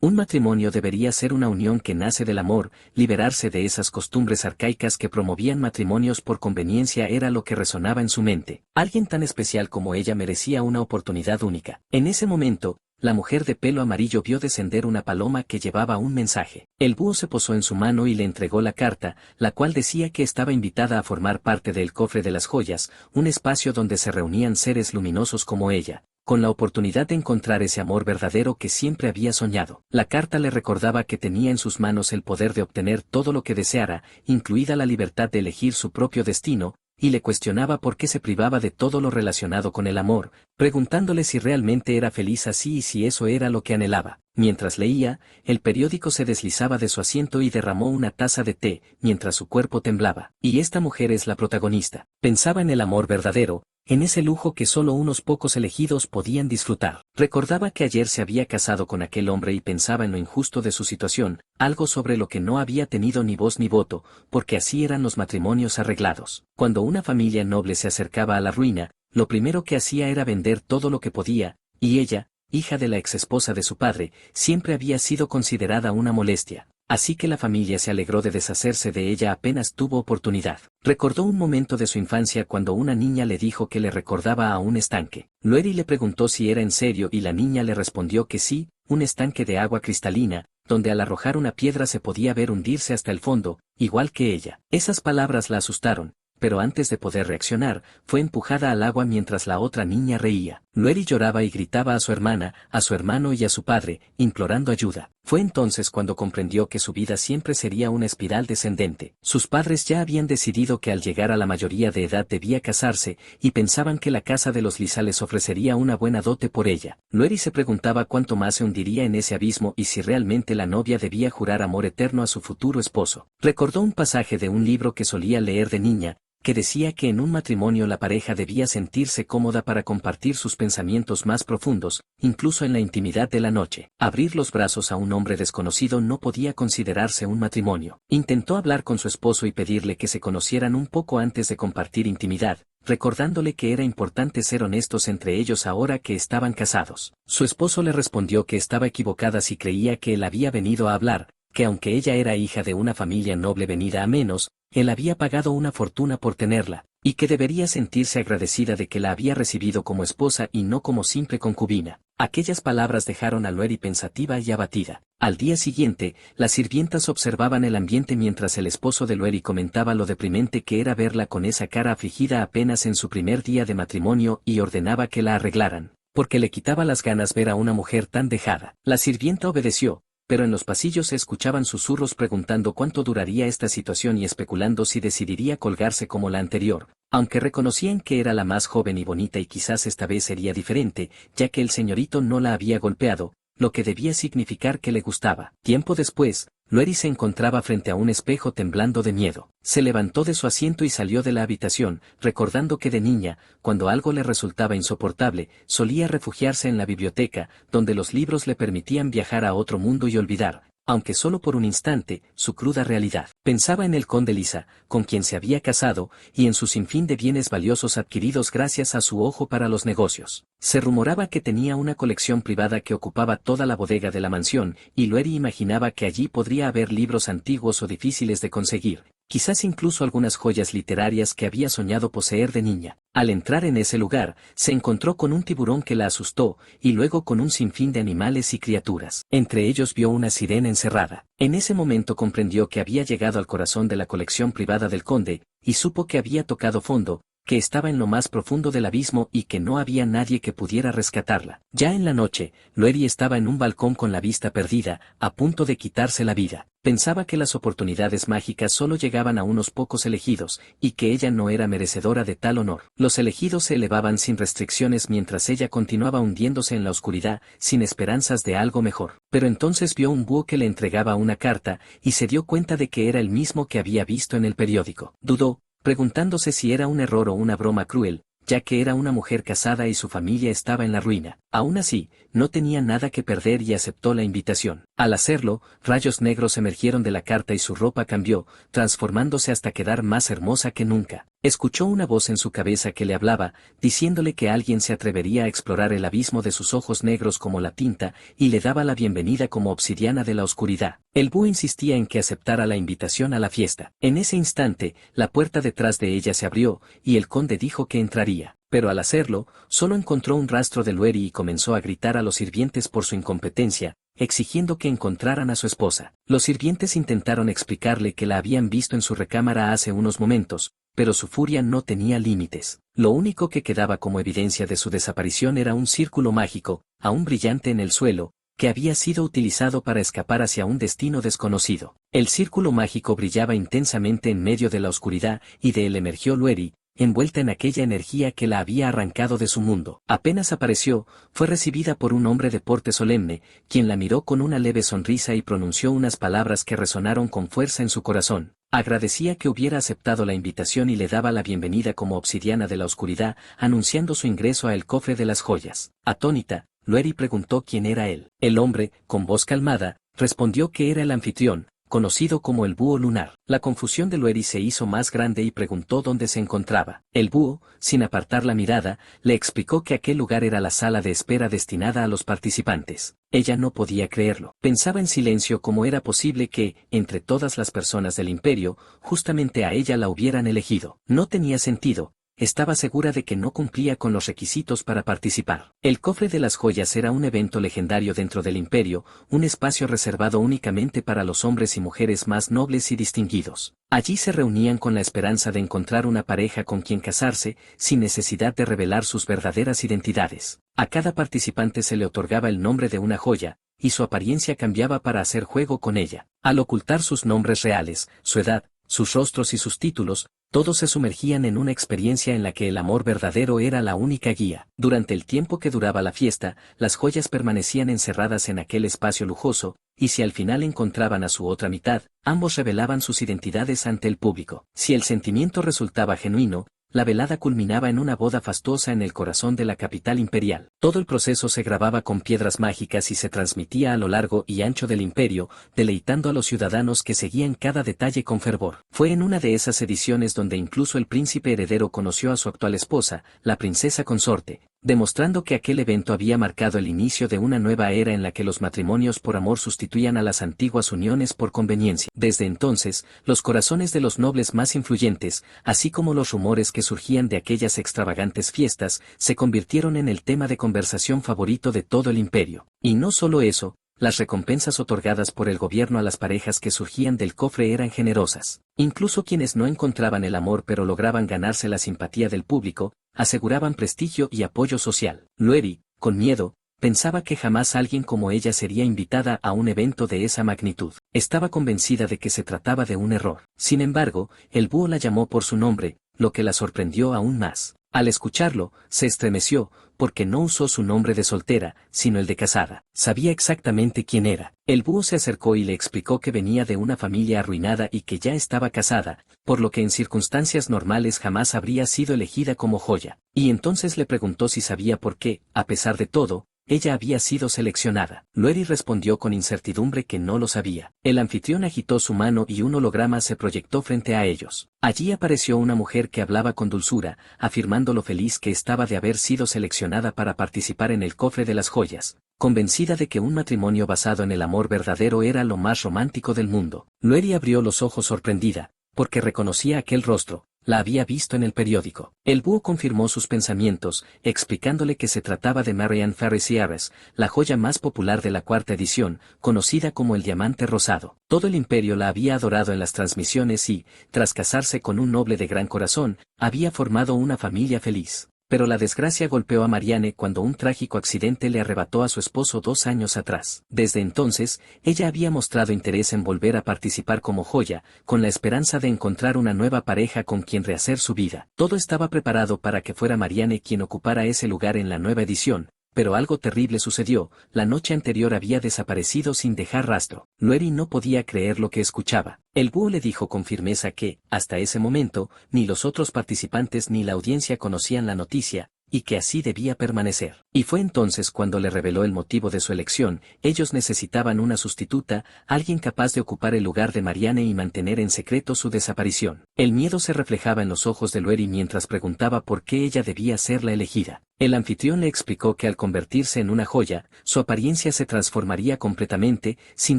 Un matrimonio debería ser una unión que nace del amor, liberarse de esas costumbres arcaicas que promovían matrimonios por conveniencia era lo que resonaba en su mente. Alguien tan especial como ella merecía una oportunidad única. En ese momento, la mujer de pelo amarillo vio descender una paloma que llevaba un mensaje. El búho se posó en su mano y le entregó la carta, la cual decía que estaba invitada a formar parte del cofre de las joyas, un espacio donde se reunían seres luminosos como ella, con la oportunidad de encontrar ese amor verdadero que siempre había soñado. La carta le recordaba que tenía en sus manos el poder de obtener todo lo que deseara, incluida la libertad de elegir su propio destino, y le cuestionaba por qué se privaba de todo lo relacionado con el amor, preguntándole si realmente era feliz así y si eso era lo que anhelaba. Mientras leía, el periódico se deslizaba de su asiento y derramó una taza de té, mientras su cuerpo temblaba. Y esta mujer es la protagonista. Pensaba en el amor verdadero, en ese lujo que solo unos pocos elegidos podían disfrutar. Recordaba que ayer se había casado con aquel hombre y pensaba en lo injusto de su situación, algo sobre lo que no había tenido ni voz ni voto, porque así eran los matrimonios arreglados. Cuando una familia noble se acercaba a la ruina, lo primero que hacía era vender todo lo que podía, y ella, hija de la exesposa de su padre, siempre había sido considerada una molestia. Así que la familia se alegró de deshacerse de ella apenas tuvo oportunidad. Recordó un momento de su infancia cuando una niña le dijo que le recordaba a un estanque. Lueri le preguntó si era en serio y la niña le respondió que sí, un estanque de agua cristalina, donde al arrojar una piedra se podía ver hundirse hasta el fondo, igual que ella. Esas palabras la asustaron, pero antes de poder reaccionar, fue empujada al agua mientras la otra niña reía. Lueri lloraba y gritaba a su hermana, a su hermano y a su padre, implorando ayuda. Fue entonces cuando comprendió que su vida siempre sería una espiral descendente. Sus padres ya habían decidido que al llegar a la mayoría de edad debía casarse, y pensaban que la casa de los Lizales ofrecería una buena dote por ella. Lueri se preguntaba cuánto más se hundiría en ese abismo y si realmente la novia debía jurar amor eterno a su futuro esposo. Recordó un pasaje de un libro que solía leer de niña, que decía que en un matrimonio la pareja debía sentirse cómoda para compartir sus pensamientos más profundos, incluso en la intimidad de la noche. Abrir los brazos a un hombre desconocido no podía considerarse un matrimonio. Intentó hablar con su esposo y pedirle que se conocieran un poco antes de compartir intimidad, recordándole que era importante ser honestos entre ellos ahora que estaban casados. Su esposo le respondió que estaba equivocada si creía que él había venido a hablar, que aunque ella era hija de una familia noble venida a menos, él había pagado una fortuna por tenerla, y que debería sentirse agradecida de que la había recibido como esposa y no como simple concubina. Aquellas palabras dejaron a Lueri pensativa y abatida. Al día siguiente, las sirvientas observaban el ambiente mientras el esposo de Lueri comentaba lo deprimente que era verla con esa cara afligida apenas en su primer día de matrimonio y ordenaba que la arreglaran, porque le quitaba las ganas ver a una mujer tan dejada. La sirvienta obedeció, pero en los pasillos se escuchaban susurros preguntando cuánto duraría esta situación y especulando si decidiría colgarse como la anterior, aunque reconocían que era la más joven y bonita y quizás esta vez sería diferente, ya que el señorito no la había golpeado, lo que debía significar que le gustaba. Tiempo después, Lueri se encontraba frente a un espejo temblando de miedo. Se levantó de su asiento y salió de la habitación, recordando que de niña, cuando algo le resultaba insoportable, solía refugiarse en la biblioteca, donde los libros le permitían viajar a otro mundo y olvidar, aunque solo por un instante, su cruda realidad. Pensaba en el conde Lisa, con quien se había casado, y en su sinfín de bienes valiosos adquiridos gracias a su ojo para los negocios. Se rumoraba que tenía una colección privada que ocupaba toda la bodega de la mansión, y Lueri imaginaba que allí podría haber libros antiguos o difíciles de conseguir, quizás incluso algunas joyas literarias que había soñado poseer de niña. Al entrar en ese lugar, se encontró con un tiburón que la asustó, y luego con un sinfín de animales y criaturas. Entre ellos vio una sirena encerrada. En ese momento comprendió que había llegado al corazón de la colección privada del conde, y supo que había tocado fondo, que estaba en lo más profundo del abismo y que no había nadie que pudiera rescatarla. Ya en la noche, Lueri estaba en un balcón con la vista perdida, a punto de quitarse la vida. Pensaba que las oportunidades mágicas solo llegaban a unos pocos elegidos, y que ella no era merecedora de tal honor. Los elegidos se elevaban sin restricciones mientras ella continuaba hundiéndose en la oscuridad, sin esperanzas de algo mejor. Pero entonces vio un búho que le entregaba una carta, y se dio cuenta de que era el mismo que había visto en el periódico. Dudó, preguntándose si era un error o una broma cruel, ya que era una mujer casada y su familia estaba en la ruina. Aún así, no tenía nada que perder y aceptó la invitación. Al hacerlo, rayos negros emergieron de la carta y su ropa cambió, transformándose hasta quedar más hermosa que nunca. Escuchó una voz en su cabeza que le hablaba, diciéndole que alguien se atrevería a explorar el abismo de sus ojos negros como la tinta, y le daba la bienvenida como obsidiana de la oscuridad. El búho insistía en que aceptara la invitación a la fiesta. En ese instante, la puerta detrás de ella se abrió, y el conde dijo que entraría. Pero al hacerlo, solo encontró un rastro de Lueri y comenzó a gritar a los sirvientes por su incompetencia, exigiendo que encontraran a su esposa. Los sirvientes intentaron explicarle que la habían visto en su recámara hace unos momentos, pero su furia no tenía límites. Lo único que quedaba como evidencia de su desaparición era un círculo mágico, aún brillante en el suelo, que había sido utilizado para escapar hacia un destino desconocido. El círculo mágico brillaba intensamente en medio de la oscuridad y de él emergió Lueri, envuelta en aquella energía que la había arrancado de su mundo. Apenas apareció, fue recibida por un hombre de porte solemne, quien la miró con una leve sonrisa y pronunció unas palabras que resonaron con fuerza en su corazón. Agradecía que hubiera aceptado la invitación y le daba la bienvenida como obsidiana de la oscuridad, anunciando su ingreso a el cofre de las joyas. Atónita, Lueri preguntó quién era él. El hombre, con voz calmada, respondió que era el anfitrión, conocido como el búho lunar. La confusión de Lueri se hizo más grande y preguntó dónde se encontraba. El búho, sin apartar la mirada, le explicó que aquel lugar era la sala de espera destinada a los participantes. Ella no podía creerlo. Pensaba en silencio cómo era posible que, entre todas las personas del imperio, justamente a ella la hubieran elegido. No tenía sentido. Estaba segura de que no cumplía con los requisitos para participar. El cofre de las joyas era un evento legendario dentro del imperio, un espacio reservado únicamente para los hombres y mujeres más nobles y distinguidos. Allí se reunían con la esperanza de encontrar una pareja con quien casarse, sin necesidad de revelar sus verdaderas identidades. A cada participante se le otorgaba el nombre de una joya, y su apariencia cambiaba para hacer juego con ella. Al ocultar sus nombres reales, su edad, sus rostros y sus títulos, todos se sumergían en una experiencia en la que el amor verdadero era la única guía. Durante el tiempo que duraba la fiesta, las joyas permanecían encerradas en aquel espacio lujoso, y si al final encontraban a su otra mitad, ambos revelaban sus identidades ante el público. Si el sentimiento resultaba genuino, la velada culminaba en una boda fastuosa en el corazón de la capital imperial. Todo el proceso se grababa con piedras mágicas y se transmitía a lo largo y ancho del imperio, deleitando a los ciudadanos que seguían cada detalle con fervor. Fue en una de esas ediciones donde incluso el príncipe heredero conoció a su actual esposa, la princesa consorte, demostrando que aquel evento había marcado el inicio de una nueva era en la que los matrimonios por amor sustituían a las antiguas uniones por conveniencia. Desde entonces, los corazones de los nobles más influyentes, así como los rumores que surgían de aquellas extravagantes fiestas, se convirtieron en el tema de conversación favorito de todo el imperio. Y no solo eso, las recompensas otorgadas por el gobierno a las parejas que surgían del cofre eran generosas. Incluso quienes no encontraban el amor pero lograban ganarse la simpatía del público, aseguraban prestigio y apoyo social. Lueri, con miedo, pensaba que jamás alguien como ella sería invitada a un evento de esa magnitud. Estaba convencida de que se trataba de un error. Sin embargo, el búho la llamó por su nombre, lo que la sorprendió aún más. Al escucharlo, se estremeció, porque no usó su nombre de soltera, sino el de casada. Sabía exactamente quién era. El búho se acercó y le explicó que venía de una familia arruinada y que ya estaba casada, por lo que en circunstancias normales jamás habría sido elegida como joya. Y entonces le preguntó si sabía por qué, a pesar de todo, ella había sido seleccionada. Lueri respondió con incertidumbre que no lo sabía. El anfitrión agitó su mano y un holograma se proyectó frente a ellos. Allí apareció una mujer que hablaba con dulzura, afirmando lo feliz que estaba de haber sido seleccionada para participar en el cofre de las joyas, convencida de que un matrimonio basado en el amor verdadero era lo más romántico del mundo. Lueri abrió los ojos sorprendida, porque reconocía aquel rostro. La había visto en el periódico. El búho confirmó sus pensamientos, explicándole que se trataba de Marianne Ferris, la joya más popular de la cuarta edición, conocida como el diamante rosado. Todo el imperio la había adorado en las transmisiones y, tras casarse con un noble de gran corazón, había formado una familia feliz. Pero la desgracia golpeó a Marianne cuando un trágico accidente le arrebató a su esposo 2 años atrás. Desde entonces, ella había mostrado interés en volver a participar como joya, con la esperanza de encontrar una nueva pareja con quien rehacer su vida. Todo estaba preparado para que fuera Marianne quien ocupara ese lugar en la nueva edición, pero algo terrible sucedió. La noche anterior había desaparecido sin dejar rastro. Lueri no podía creer lo que escuchaba. El búho le dijo con firmeza que, hasta ese momento, ni los otros participantes ni la audiencia conocían la noticia, y que así debía permanecer. Y fue entonces cuando le reveló el motivo de su elección. Ellos necesitaban una sustituta, alguien capaz de ocupar el lugar de Marianne y mantener en secreto su desaparición. El miedo se reflejaba en los ojos de Lueri mientras preguntaba por qué ella debía ser la elegida. El anfitrión le explicó que al convertirse en una joya, su apariencia se transformaría completamente, sin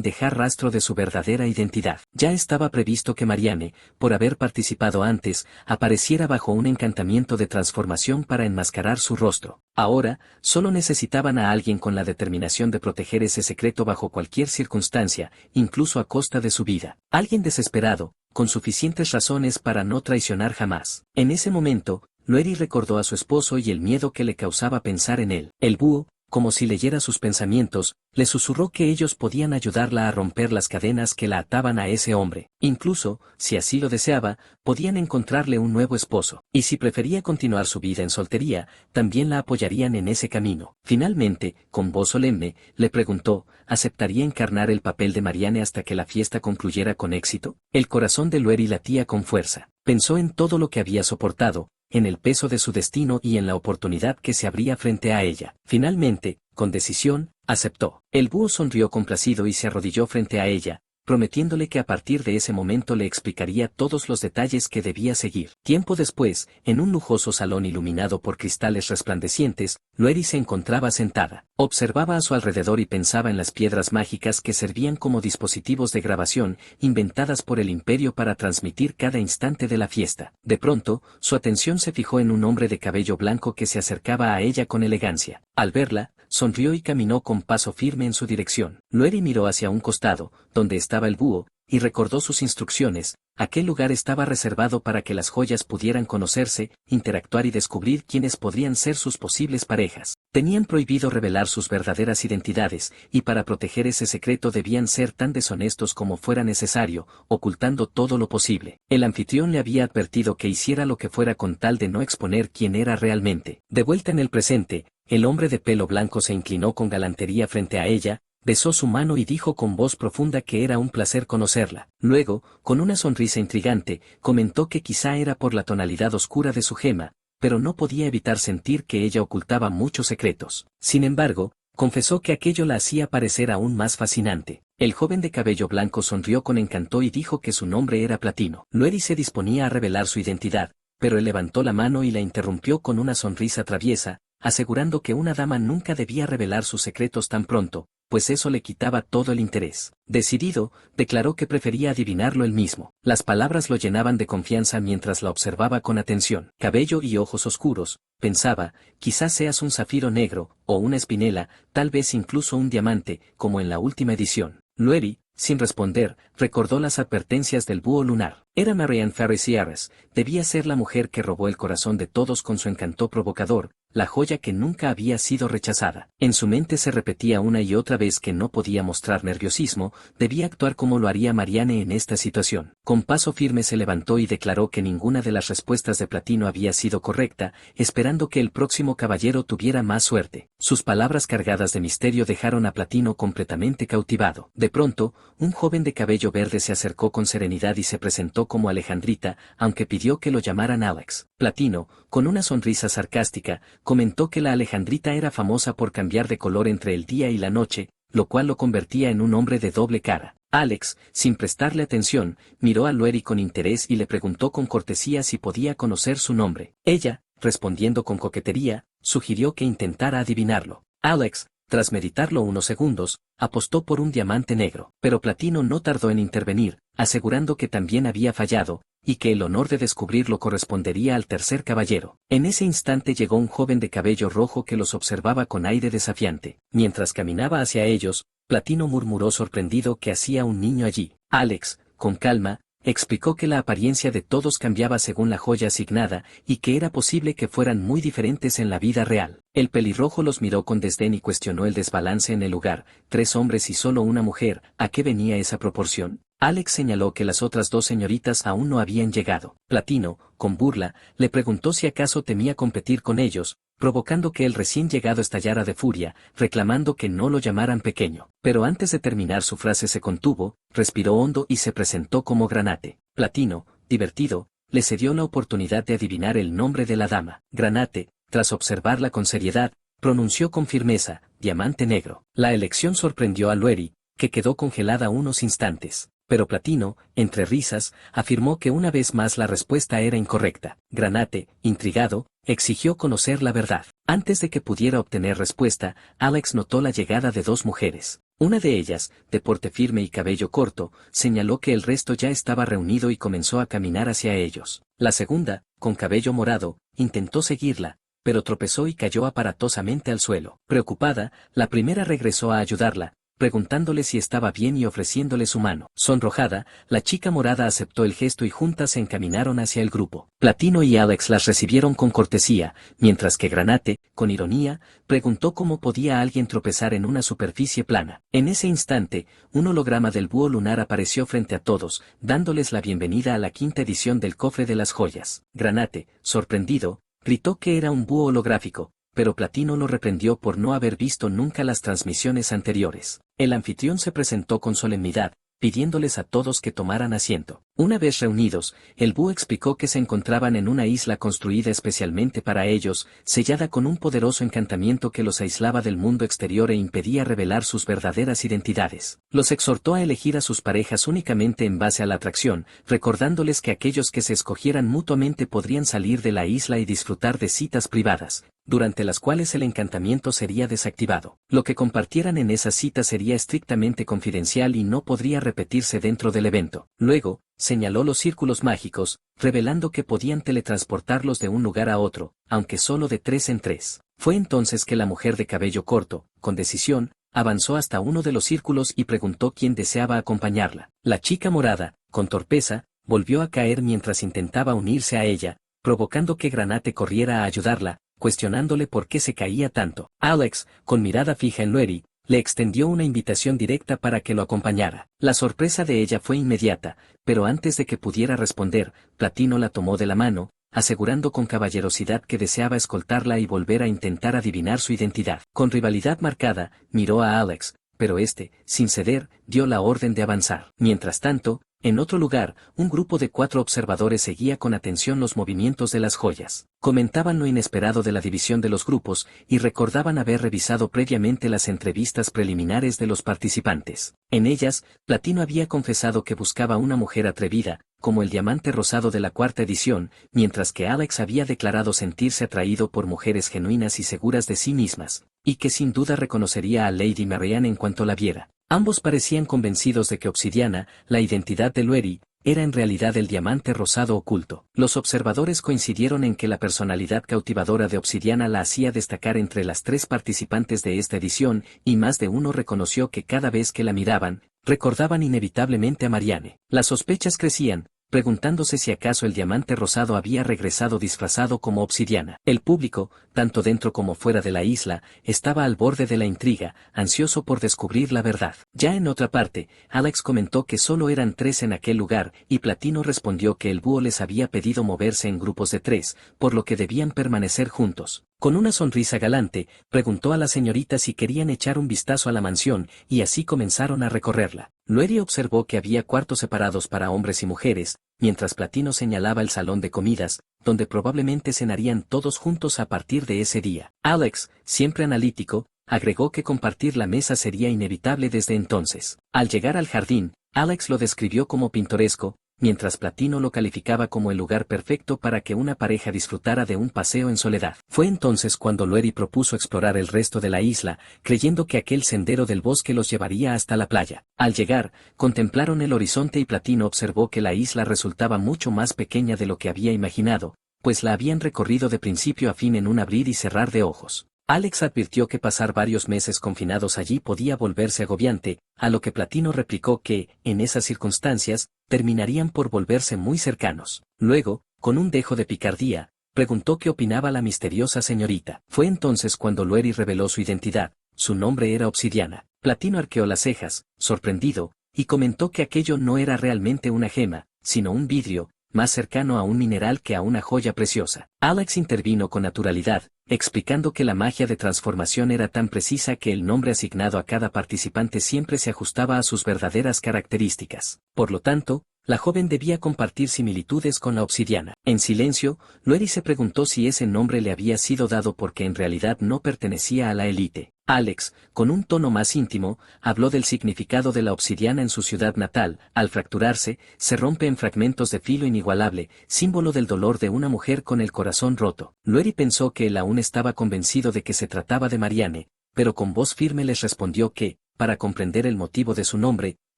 dejar rastro de su verdadera identidad. Ya estaba previsto que Marianne, por haber participado antes, apareciera bajo un encantamiento de transformación para enmascarar su rostro. Ahora, solo necesitaban a alguien con la determinación de proteger ese secreto bajo cualquier circunstancia, incluso a costa de su vida. Alguien desesperado, con suficientes razones para no traicionar jamás. En ese momento, Lueri recordó a su esposo y el miedo que le causaba pensar en él. El búho, como si leyera sus pensamientos, le susurró que ellos podían ayudarla a romper las cadenas que la ataban a ese hombre. Incluso, si así lo deseaba, podían encontrarle un nuevo esposo. Y si prefería continuar su vida en soltería, también la apoyarían en ese camino. Finalmente, con voz solemne, le preguntó, ¿aceptaría encarnar el papel de Marianne hasta que la fiesta concluyera con éxito? El corazón de Lueri latía con fuerza. Pensó en todo lo que había soportado, en el peso de su destino y en la oportunidad que se abría frente a ella. Finalmente, con decisión, aceptó. El búho sonrió complacido y se arrodilló frente a ella, prometiéndole que a partir de ese momento le explicaría todos los detalles que debía seguir. Tiempo después, en un lujoso salón iluminado por cristales resplandecientes, Lueri se encontraba sentada. Observaba a su alrededor y pensaba en las piedras mágicas que servían como dispositivos de grabación, inventadas por el imperio para transmitir cada instante de la fiesta. De pronto, su atención se fijó en un hombre de cabello blanco que se acercaba a ella con elegancia. Al verla, sonrió y caminó con paso firme en su dirección. Lueri miró hacia un costado, donde estaba el búho, y recordó sus instrucciones. Aquel lugar estaba reservado para que las joyas pudieran conocerse, interactuar y descubrir quiénes podrían ser sus posibles parejas. Tenían prohibido revelar sus verdaderas identidades, y para proteger ese secreto debían ser tan deshonestos como fuera necesario, ocultando todo lo posible. El anfitrión le había advertido que hiciera lo que fuera con tal de no exponer quién era realmente. De vuelta en el presente, el hombre de pelo blanco se inclinó con galantería frente a ella, besó su mano y dijo con voz profunda que era un placer conocerla. Luego, con una sonrisa intrigante, comentó que quizá era por la tonalidad oscura de su gema, pero no podía evitar sentir que ella ocultaba muchos secretos. Sin embargo, confesó que aquello la hacía parecer aún más fascinante. El joven de cabello blanco sonrió con encanto y dijo que su nombre era Platino. Lueri se disponía a revelar su identidad, pero él levantó la mano y la interrumpió con una sonrisa traviesa, asegurando que una dama nunca debía revelar sus secretos tan pronto, pues eso le quitaba todo el interés. Decidido, declaró que prefería adivinarlo él mismo. Las palabras lo llenaban de confianza mientras la observaba con atención. Cabello y ojos oscuros, pensaba, quizás seas un zafiro negro, o una espinela, tal vez incluso un diamante, como en la última edición. Lueri, sin responder, recordó las advertencias del búho lunar. Era Marianne Ferris, debía ser la mujer que robó el corazón de todos con su encanto provocador, la joya que nunca había sido rechazada. En su mente se repetía una y otra vez que no podía mostrar nerviosismo, debía actuar como lo haría Marianne en esta situación. Con paso firme se levantó y declaró que ninguna de las respuestas de Platino había sido correcta, esperando que el próximo caballero tuviera más suerte. Sus palabras cargadas de misterio dejaron a Platino completamente cautivado. De pronto, un joven de cabello verde se acercó con serenidad y se presentó como Alejandrita, aunque pidió que lo llamaran Alex. Platino, con una sonrisa sarcástica, comentó que la Alejandrita era famosa por cambiar de color entre el día y la noche, lo cual lo convertía en un hombre de doble cara. Alex, sin prestarle atención, miró a Lueri con interés y le preguntó con cortesía si podía conocer su nombre. Ella, respondiendo con coquetería, sugirió que intentara adivinarlo. Alex, tras meditarlo unos segundos, apostó por un diamante negro, pero Platino no tardó en intervenir, asegurando que también había fallado, y que el honor de descubrirlo correspondería al tercer caballero. En ese instante llegó un joven de cabello rojo que los observaba con aire desafiante. Mientras caminaba hacia ellos, Platino murmuró sorprendido que hacía un niño allí. Alex, con calma, explicó que la apariencia de todos cambiaba según la joya asignada y que era posible que fueran muy diferentes en la vida real. El pelirrojo los miró con desdén y cuestionó el desbalance en el lugar. 3 hombres y solo una mujer, ¿a qué venía esa proporción? Alex señaló que las otras 2 señoritas aún no habían llegado. Platino, con burla, le preguntó si acaso temía competir con ellos, provocando que el recién llegado estallara de furia, reclamando que no lo llamaran pequeño. Pero antes de terminar su frase se contuvo, respiró hondo y se presentó como Granate. Platino, divertido, le cedió la oportunidad de adivinar el nombre de la dama. Granate, tras observarla con seriedad, pronunció con firmeza, diamante negro. La elección sorprendió a Lueri, que quedó congelada unos instantes. Pero Platino, entre risas, afirmó que una vez más la respuesta era incorrecta. Granate, intrigado, exigió conocer la verdad. Antes de que pudiera obtener respuesta, Alex notó la llegada de dos mujeres. Una de ellas, de porte firme y cabello corto, señaló que el resto ya estaba reunido y comenzó a caminar hacia ellos. La segunda, con cabello morado, intentó seguirla, pero tropezó y cayó aparatosamente al suelo. Preocupada, la primera regresó a ayudarla, preguntándole si estaba bien y ofreciéndole su mano. Sonrojada, la chica morada aceptó el gesto y juntas se encaminaron hacia el grupo. Platino y Alex las recibieron con cortesía, mientras que Granate, con ironía, preguntó cómo podía alguien tropezar en una superficie plana. En ese instante, un holograma del búho lunar apareció frente a todos, dándoles la bienvenida a la quinta edición del Cofre de las Joyas. Granate, sorprendido, gritó que era un búho holográfico, pero Platino lo reprendió por no haber visto nunca las transmisiones anteriores. El anfitrión se presentó con solemnidad, pidiéndoles a todos que tomaran asiento. Una vez reunidos, el búho explicó que se encontraban en una isla construida especialmente para ellos, sellada con un poderoso encantamiento que los aislaba del mundo exterior e impedía revelar sus verdaderas identidades. Los exhortó a elegir a sus parejas únicamente en base a la atracción, recordándoles que aquellos que se escogieran mutuamente podrían salir de la isla y disfrutar de citas privadas, durante las cuales el encantamiento sería desactivado. Lo que compartieran en esa cita sería estrictamente confidencial y no podría repetirse dentro del evento. Luego, señaló los círculos mágicos, revelando que podían teletransportarlos de un lugar a otro, aunque solo de 3 en 3. Fue entonces que la mujer de cabello corto, con decisión, avanzó hasta uno de los círculos y preguntó quién deseaba acompañarla. La chica morada, con torpeza, volvió a caer mientras intentaba unirse a ella, provocando que Granate corriera a ayudarla, cuestionándole por qué se caía tanto. Alex, con mirada fija en Lueri, le extendió una invitación directa para que lo acompañara. La sorpresa de ella fue inmediata, pero antes de que pudiera responder, Platino la tomó de la mano, asegurando con caballerosidad que deseaba escoltarla y volver a intentar adivinar su identidad. Con rivalidad marcada, miró a Alex, pero este, sin ceder, dio la orden de avanzar. Mientras tanto, en otro lugar, un grupo de 4 observadores seguía con atención los movimientos de las joyas. Comentaban lo inesperado de la división de los grupos, y recordaban haber revisado previamente las entrevistas preliminares de los participantes. En ellas, Platino había confesado que buscaba una mujer atrevida, como el diamante rosado de la 4ª edición, mientras que Alex había declarado sentirse atraído por mujeres genuinas y seguras de sí mismas, y que sin duda reconocería a Lady Marianne en cuanto la viera. Ambos parecían convencidos de que Obsidiana, la identidad de Lueri, era en realidad el diamante rosado oculto. Los observadores coincidieron en que la personalidad cautivadora de Obsidiana la hacía destacar entre las 3 participantes de esta edición, y más de uno reconoció que cada vez que la miraban, recordaban inevitablemente a Marianne. Las sospechas crecían, preguntándose si acaso el diamante rosado había regresado disfrazado como Obsidiana. El público, tanto dentro como fuera de la isla, estaba al borde de la intriga, ansioso por descubrir la verdad. Ya en otra parte, Alex comentó que solo eran 3 en aquel lugar, y Platino respondió que el búho les había pedido moverse en grupos de 3, por lo que debían permanecer juntos. Con una sonrisa galante, preguntó a la señorita si querían echar un vistazo a la mansión, y así comenzaron a recorrerla. Lueri observó que había cuartos separados para hombres y mujeres, mientras Platino señalaba el salón de comidas, donde probablemente cenarían todos juntos a partir de ese día. Alex, siempre analítico, agregó que compartir la mesa sería inevitable desde entonces. Al llegar al jardín, Alex lo describió como pintoresco, mientras Platino lo calificaba como el lugar perfecto para que una pareja disfrutara de un paseo en soledad. Fue entonces cuando Lueri propuso explorar el resto de la isla, creyendo que aquel sendero del bosque los llevaría hasta la playa. Al llegar, contemplaron el horizonte y Platino observó que la isla resultaba mucho más pequeña de lo que había imaginado, pues la habían recorrido de principio a fin en un abrir y cerrar de ojos. Alex advirtió que pasar varios meses confinados allí podía volverse agobiante, a lo que Platino replicó que, en esas circunstancias, terminarían por volverse muy cercanos. Luego, con un dejo de picardía, preguntó qué opinaba la misteriosa señorita. Fue entonces cuando Lueri reveló su identidad. Su nombre era Obsidiana. Platino arqueó las cejas, sorprendido, y comentó que aquello no era realmente una gema, sino un vidrio, más cercano a un mineral que a una joya preciosa. Alex intervino con naturalidad, explicando que la magia de transformación era tan precisa que el nombre asignado a cada participante siempre se ajustaba a sus verdaderas características. Por lo tanto, la joven debía compartir similitudes con la obsidiana. En silencio, Lueri se preguntó si ese nombre le había sido dado porque en realidad no pertenecía a la élite. Alex, con un tono más íntimo, habló del significado de la obsidiana en su ciudad natal. Al fracturarse, se rompe en fragmentos de filo inigualable, símbolo del dolor de una mujer con el corazón roto. Lueri pensó que él aún estaba convencido de que se trataba de Marianne, pero con voz firme les respondió que, para comprender el motivo de su nombre,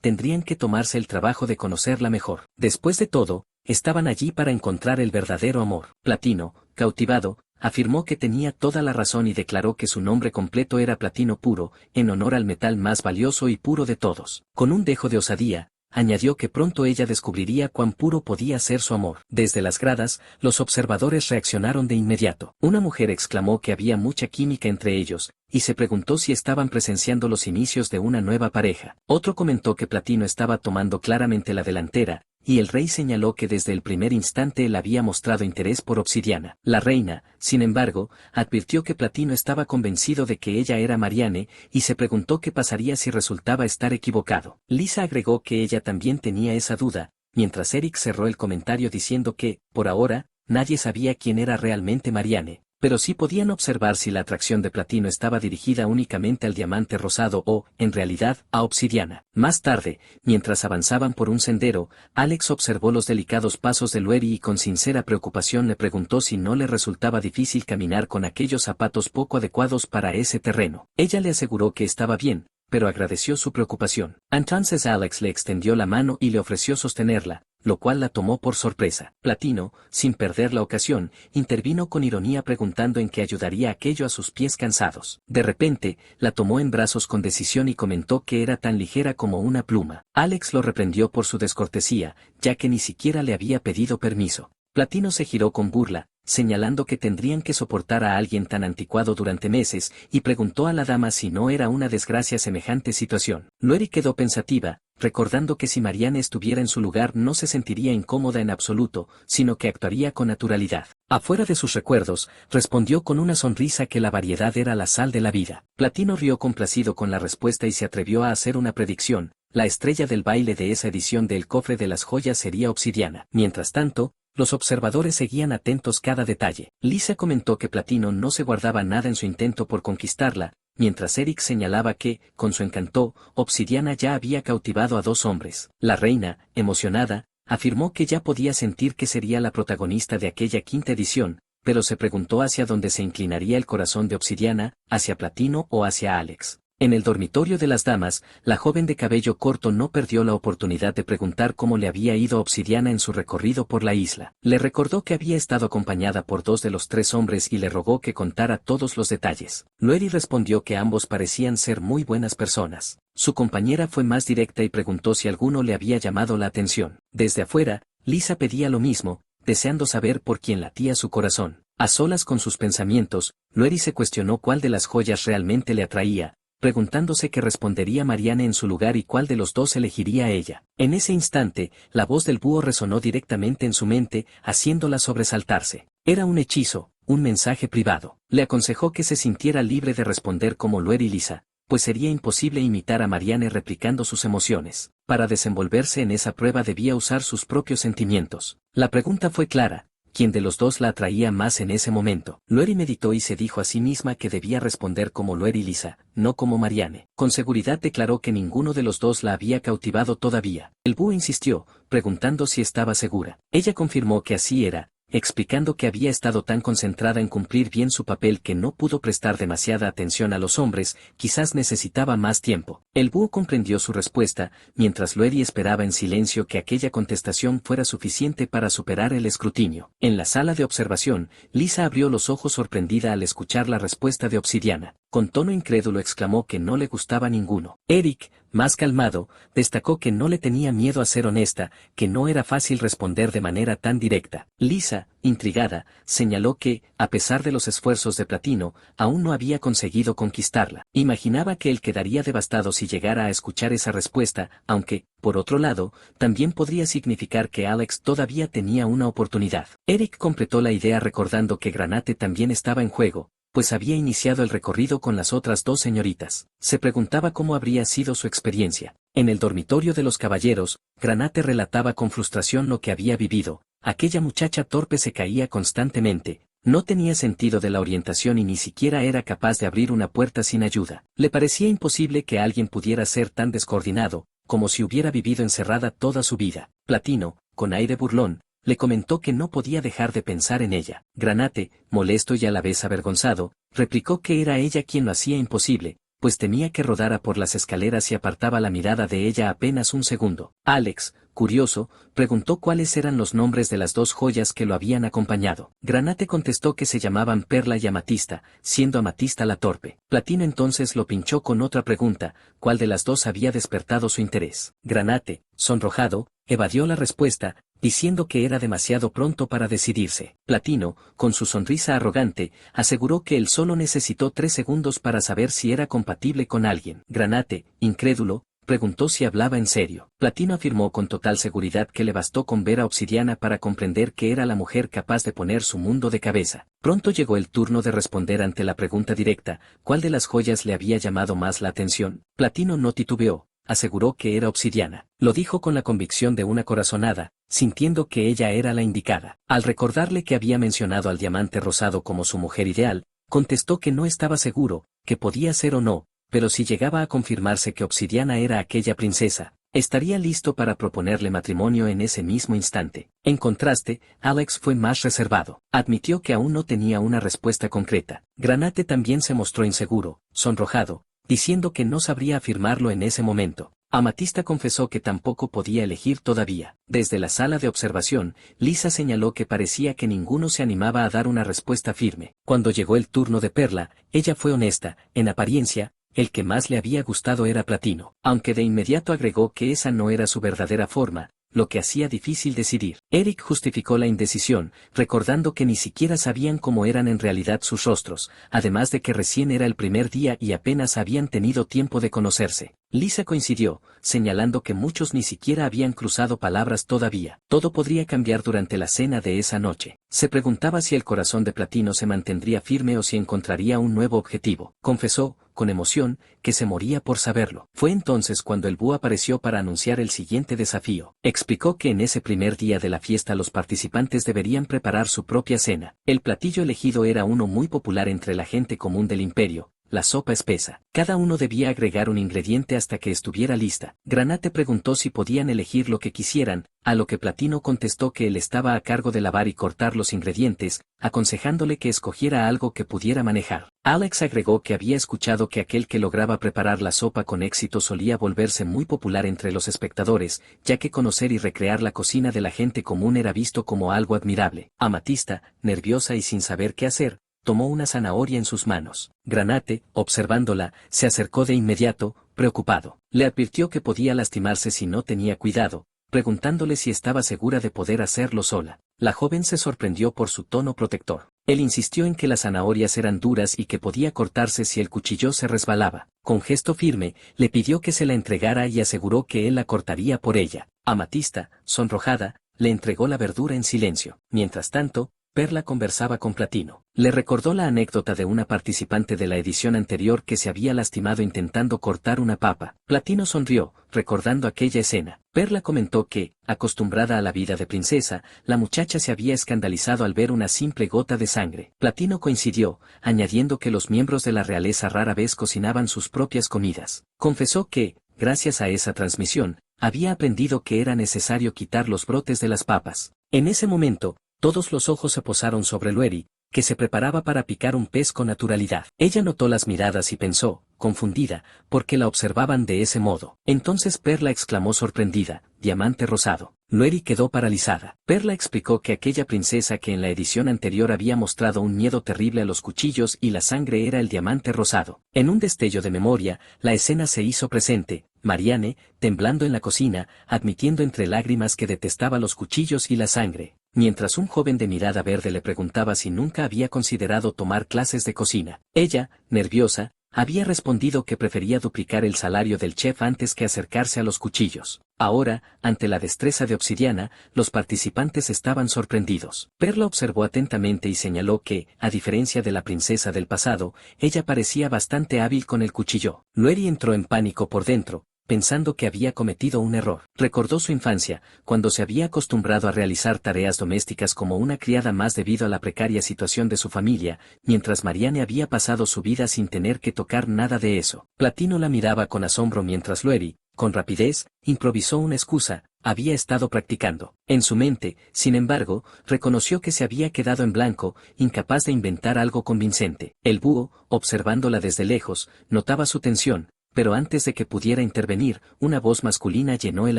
tendrían que tomarse el trabajo de conocerla mejor. Después de todo, estaban allí para encontrar el verdadero amor. Platino, cautivado, afirmó que tenía toda la razón y declaró que su nombre completo era Platino Puro, en honor al metal más valioso y puro de todos. Con un dejo de osadía, añadió que pronto ella descubriría cuán puro podía ser su amor. Desde las gradas, los observadores reaccionaron de inmediato. Una mujer exclamó que había mucha química entre ellos, y se preguntó si estaban presenciando los inicios de una nueva pareja. Otro comentó que Platino estaba tomando claramente la delantera, y el rey señaló que desde el primer instante él había mostrado interés por Obsidiana. La reina, sin embargo, advirtió que Platino estaba convencido de que ella era Marianne, y se preguntó qué pasaría si resultaba estar equivocado. Lisa agregó que ella también tenía esa duda, mientras Eric cerró el comentario diciendo que, por ahora, nadie sabía quién era realmente Marianne, pero sí podían observar si la atracción de Platino estaba dirigida únicamente al diamante rosado o, en realidad, a Obsidiana. Más tarde, mientras avanzaban por un sendero, Alex observó los delicados pasos de Lueri y con sincera preocupación le preguntó si no le resultaba difícil caminar con aquellos zapatos poco adecuados para ese terreno. Ella le aseguró que estaba bien, pero agradeció su preocupación. Entonces Alex le extendió la mano y le ofreció sostenerla, lo cual la tomó por sorpresa. Platino, sin perder la ocasión, intervino con ironía preguntando en qué ayudaría aquello a sus pies cansados. De repente, la tomó en brazos con decisión y comentó que era tan ligera como una pluma. Alex lo reprendió por su descortesía, ya que ni siquiera le había pedido permiso. Platino se giró con burla, señalando que tendrían que soportar a alguien tan anticuado durante meses, y preguntó a la dama si no era una desgracia semejante situación. Lueri quedó pensativa, recordando que si Marianne estuviera en su lugar no se sentiría incómoda en absoluto, sino que actuaría con naturalidad. Afuera de sus recuerdos, respondió con una sonrisa que la variedad era la sal de la vida. Platino rió complacido con la respuesta y se atrevió a hacer una predicción: la estrella del baile de esa edición de El Cofre de las Joyas sería Obsidiana. Mientras tanto, los observadores seguían atentos cada detalle. Lisa comentó que Platino no se guardaba nada en su intento por conquistarla, mientras Eric señalaba que, con su encanto, Obsidiana ya había cautivado a 2 hombres. La reina, emocionada, afirmó que ya podía sentir que sería la protagonista de aquella quinta edición, pero se preguntó hacia dónde se inclinaría el corazón de Obsidiana, hacia Platino o hacia Alex. En el dormitorio de las damas, la joven de cabello corto no perdió la oportunidad de preguntar cómo le había ido a Obsidiana en su recorrido por la isla. Le recordó que había estado acompañada por 2 de los 3 hombres y le rogó que contara todos los detalles. Lueri respondió que ambos parecían ser muy buenas personas. Su compañera fue más directa y preguntó si alguno le había llamado la atención. Desde afuera, Lisa pedía lo mismo, deseando saber por quién latía su corazón. A solas con sus pensamientos, Lueri se cuestionó cuál de las joyas realmente le atraía, preguntándose qué respondería Marianne en su lugar y cuál de los 2 elegiría a ella. En ese instante, la voz del búho resonó directamente en su mente, haciéndola sobresaltarse. Era un hechizo, un mensaje privado. Le aconsejó que se sintiera libre de responder como Lueri y Lisa, pues sería imposible imitar a Marianne replicando sus emociones. Para desenvolverse en esa prueba debía usar sus propios sentimientos. La pregunta fue clara: ¿quién de los 2 la atraía más en ese momento? Lueri meditó y se dijo a sí misma que debía responder como Lueri y Lisa, no como Marianne. Con seguridad declaró que ninguno de los 2 la había cautivado todavía. El búho insistió, preguntando si estaba segura. Ella confirmó que así era, explicando que había estado tan concentrada en cumplir bien su papel que no pudo prestar demasiada atención a los hombres, quizás necesitaba más tiempo. El búho comprendió su respuesta, mientras Lueri esperaba en silencio que aquella contestación fuera suficiente para superar el escrutinio. En la sala de observación, Lisa abrió los ojos sorprendida al escuchar la respuesta de Obsidiana. Con tono incrédulo exclamó que no le gustaba ninguno. Eric, más calmado, destacó que no le tenía miedo a ser honesta, que no era fácil responder de manera tan directa. Lisa, intrigada, señaló que, a pesar de los esfuerzos de Platino, aún no había conseguido conquistarla. Imaginaba que él quedaría devastado si llegara a escuchar esa respuesta, aunque, por otro lado, también podría significar que Alex todavía tenía una oportunidad. Eric completó la idea recordando que Granate también estaba en juego, pues había iniciado el recorrido con las otras 2 señoritas. Se preguntaba cómo habría sido su experiencia. En el dormitorio de los caballeros, Granate relataba con frustración lo que había vivido. Aquella muchacha torpe se caía constantemente, no tenía sentido de la orientación y ni siquiera era capaz de abrir una puerta sin ayuda. Le parecía imposible que alguien pudiera ser tan descoordinado, como si hubiera vivido encerrada toda su vida. Platino, con aire burlón, le comentó que no podía dejar de pensar en ella. Granate, molesto y a la vez avergonzado, replicó que era ella quien lo hacía imposible, pues temía que rodara por las escaleras y apartaba la mirada de ella apenas un segundo. Alex, curioso, preguntó cuáles eran los nombres de las dos joyas que lo habían acompañado. Granate contestó que se llamaban Perla y Amatista, siendo Amatista la torpe. Platino entonces lo pinchó con otra pregunta, ¿cuál de las dos había despertado su interés? Granate, sonrojado, evadió la respuesta, diciendo que era demasiado pronto para decidirse. Platino, con su sonrisa arrogante, aseguró que él solo necesitó 3 segundos para saber si era compatible con alguien. Granate, incrédulo, preguntó si hablaba en serio. Platino afirmó con total seguridad que le bastó con ver a Obsidiana para comprender que era la mujer capaz de poner su mundo de cabeza. Pronto llegó el turno de responder ante la pregunta directa, ¿cuál de las joyas le había llamado más la atención? Platino no titubeó. Aseguró que era Obsidiana. Lo dijo con la convicción de una corazonada, sintiendo que ella era la indicada. Al recordarle que había mencionado al diamante rosado como su mujer ideal, contestó que no estaba seguro, que podía ser o no, pero si llegaba a confirmarse que Obsidiana era aquella princesa, estaría listo para proponerle matrimonio en ese mismo instante. En contraste, Alex fue más reservado. Admitió que aún no tenía una respuesta concreta. Granate también se mostró inseguro, sonrojado, diciendo que no sabría afirmarlo en ese momento. Amatista confesó que tampoco podía elegir todavía. Desde la sala de observación, Lisa señaló que parecía que ninguno se animaba a dar una respuesta firme. Cuando llegó el turno de Perla, ella fue honesta, en apariencia, el que más le había gustado era Platino, aunque de inmediato agregó que esa no era su verdadera forma, lo que hacía difícil decidir. Eric justificó la indecisión, recordando que ni siquiera sabían cómo eran en realidad sus rostros, además de que recién era el primer día y apenas habían tenido tiempo de conocerse. Lisa coincidió, señalando que muchos ni siquiera habían cruzado palabras todavía. Todo podría cambiar durante la cena de esa noche. Se preguntaba si el corazón de Platino se mantendría firme o si encontraría un nuevo objetivo. Confesó, con emoción, que se moría por saberlo. Fue entonces cuando el búho apareció para anunciar el siguiente desafío. Explicó que en ese primer día de la fiesta los participantes deberían preparar su propia cena. El platillo elegido era uno muy popular entre la gente común del imperio, la sopa espesa. Cada uno debía agregar un ingrediente hasta que estuviera lista. Granate preguntó si podían elegir lo que quisieran, a lo que Platino contestó que él estaba a cargo de lavar y cortar los ingredientes, aconsejándole que escogiera algo que pudiera manejar. Alex agregó que había escuchado que aquel que lograba preparar la sopa con éxito solía volverse muy popular entre los espectadores, ya que conocer y recrear la cocina de la gente común era visto como algo admirable. Amatista, nerviosa y sin saber qué hacer, tomó una zanahoria en sus manos. Granate, observándola, se acercó de inmediato, preocupado. Le advirtió que podía lastimarse si no tenía cuidado, preguntándole si estaba segura de poder hacerlo sola. La joven se sorprendió por su tono protector. Él insistió en que las zanahorias eran duras y que podía cortarse si el cuchillo se resbalaba. Con gesto firme, le pidió que se la entregara y aseguró que él la cortaría por ella. Amatista, sonrojada, le entregó la verdura en silencio. Mientras tanto, Perla conversaba con Platino. Le recordó la anécdota de una participante de la edición anterior que se había lastimado intentando cortar una papa. Platino sonrió, recordando aquella escena. Perla comentó que, acostumbrada a la vida de princesa, la muchacha se había escandalizado al ver una simple gota de sangre. Platino coincidió, añadiendo que los miembros de la realeza rara vez cocinaban sus propias comidas. Confesó que, gracias a esa transmisión, había aprendido que era necesario quitar los brotes de las papas. En ese momento, todos los ojos se posaron sobre Lueri, que se preparaba para picar un pez con naturalidad. Ella notó las miradas y pensó, confundida, por qué la observaban de ese modo. Entonces Perla exclamó sorprendida, diamante rosado. Lueri quedó paralizada. Perla explicó que aquella princesa que en la edición anterior había mostrado un miedo terrible a los cuchillos y la sangre era el diamante rosado. En un destello de memoria, la escena se hizo presente. Marianne, temblando en la cocina, admitiendo entre lágrimas que detestaba los cuchillos y la sangre, mientras un joven de mirada verde le preguntaba si nunca había considerado tomar clases de cocina. Ella, nerviosa, había respondido que prefería duplicar el salario del chef antes que acercarse a los cuchillos. Ahora, ante la destreza de Obsidiana, los participantes estaban sorprendidos. Perla observó atentamente y señaló que, a diferencia de la princesa del pasado, ella parecía bastante hábil con el cuchillo. Lueri entró en pánico por dentro, pensando que había cometido un error. Recordó su infancia, cuando se había acostumbrado a realizar tareas domésticas como una criada más debido a la precaria situación de su familia, mientras Marianne había pasado su vida sin tener que tocar nada de eso. Platino la miraba con asombro mientras Lueri, con rapidez, improvisó una excusa: había estado practicando. En su mente, sin embargo, reconoció que se había quedado en blanco, incapaz de inventar algo convincente. El búho, observándola desde lejos, notaba su tensión, pero antes de que pudiera intervenir, una voz masculina llenó el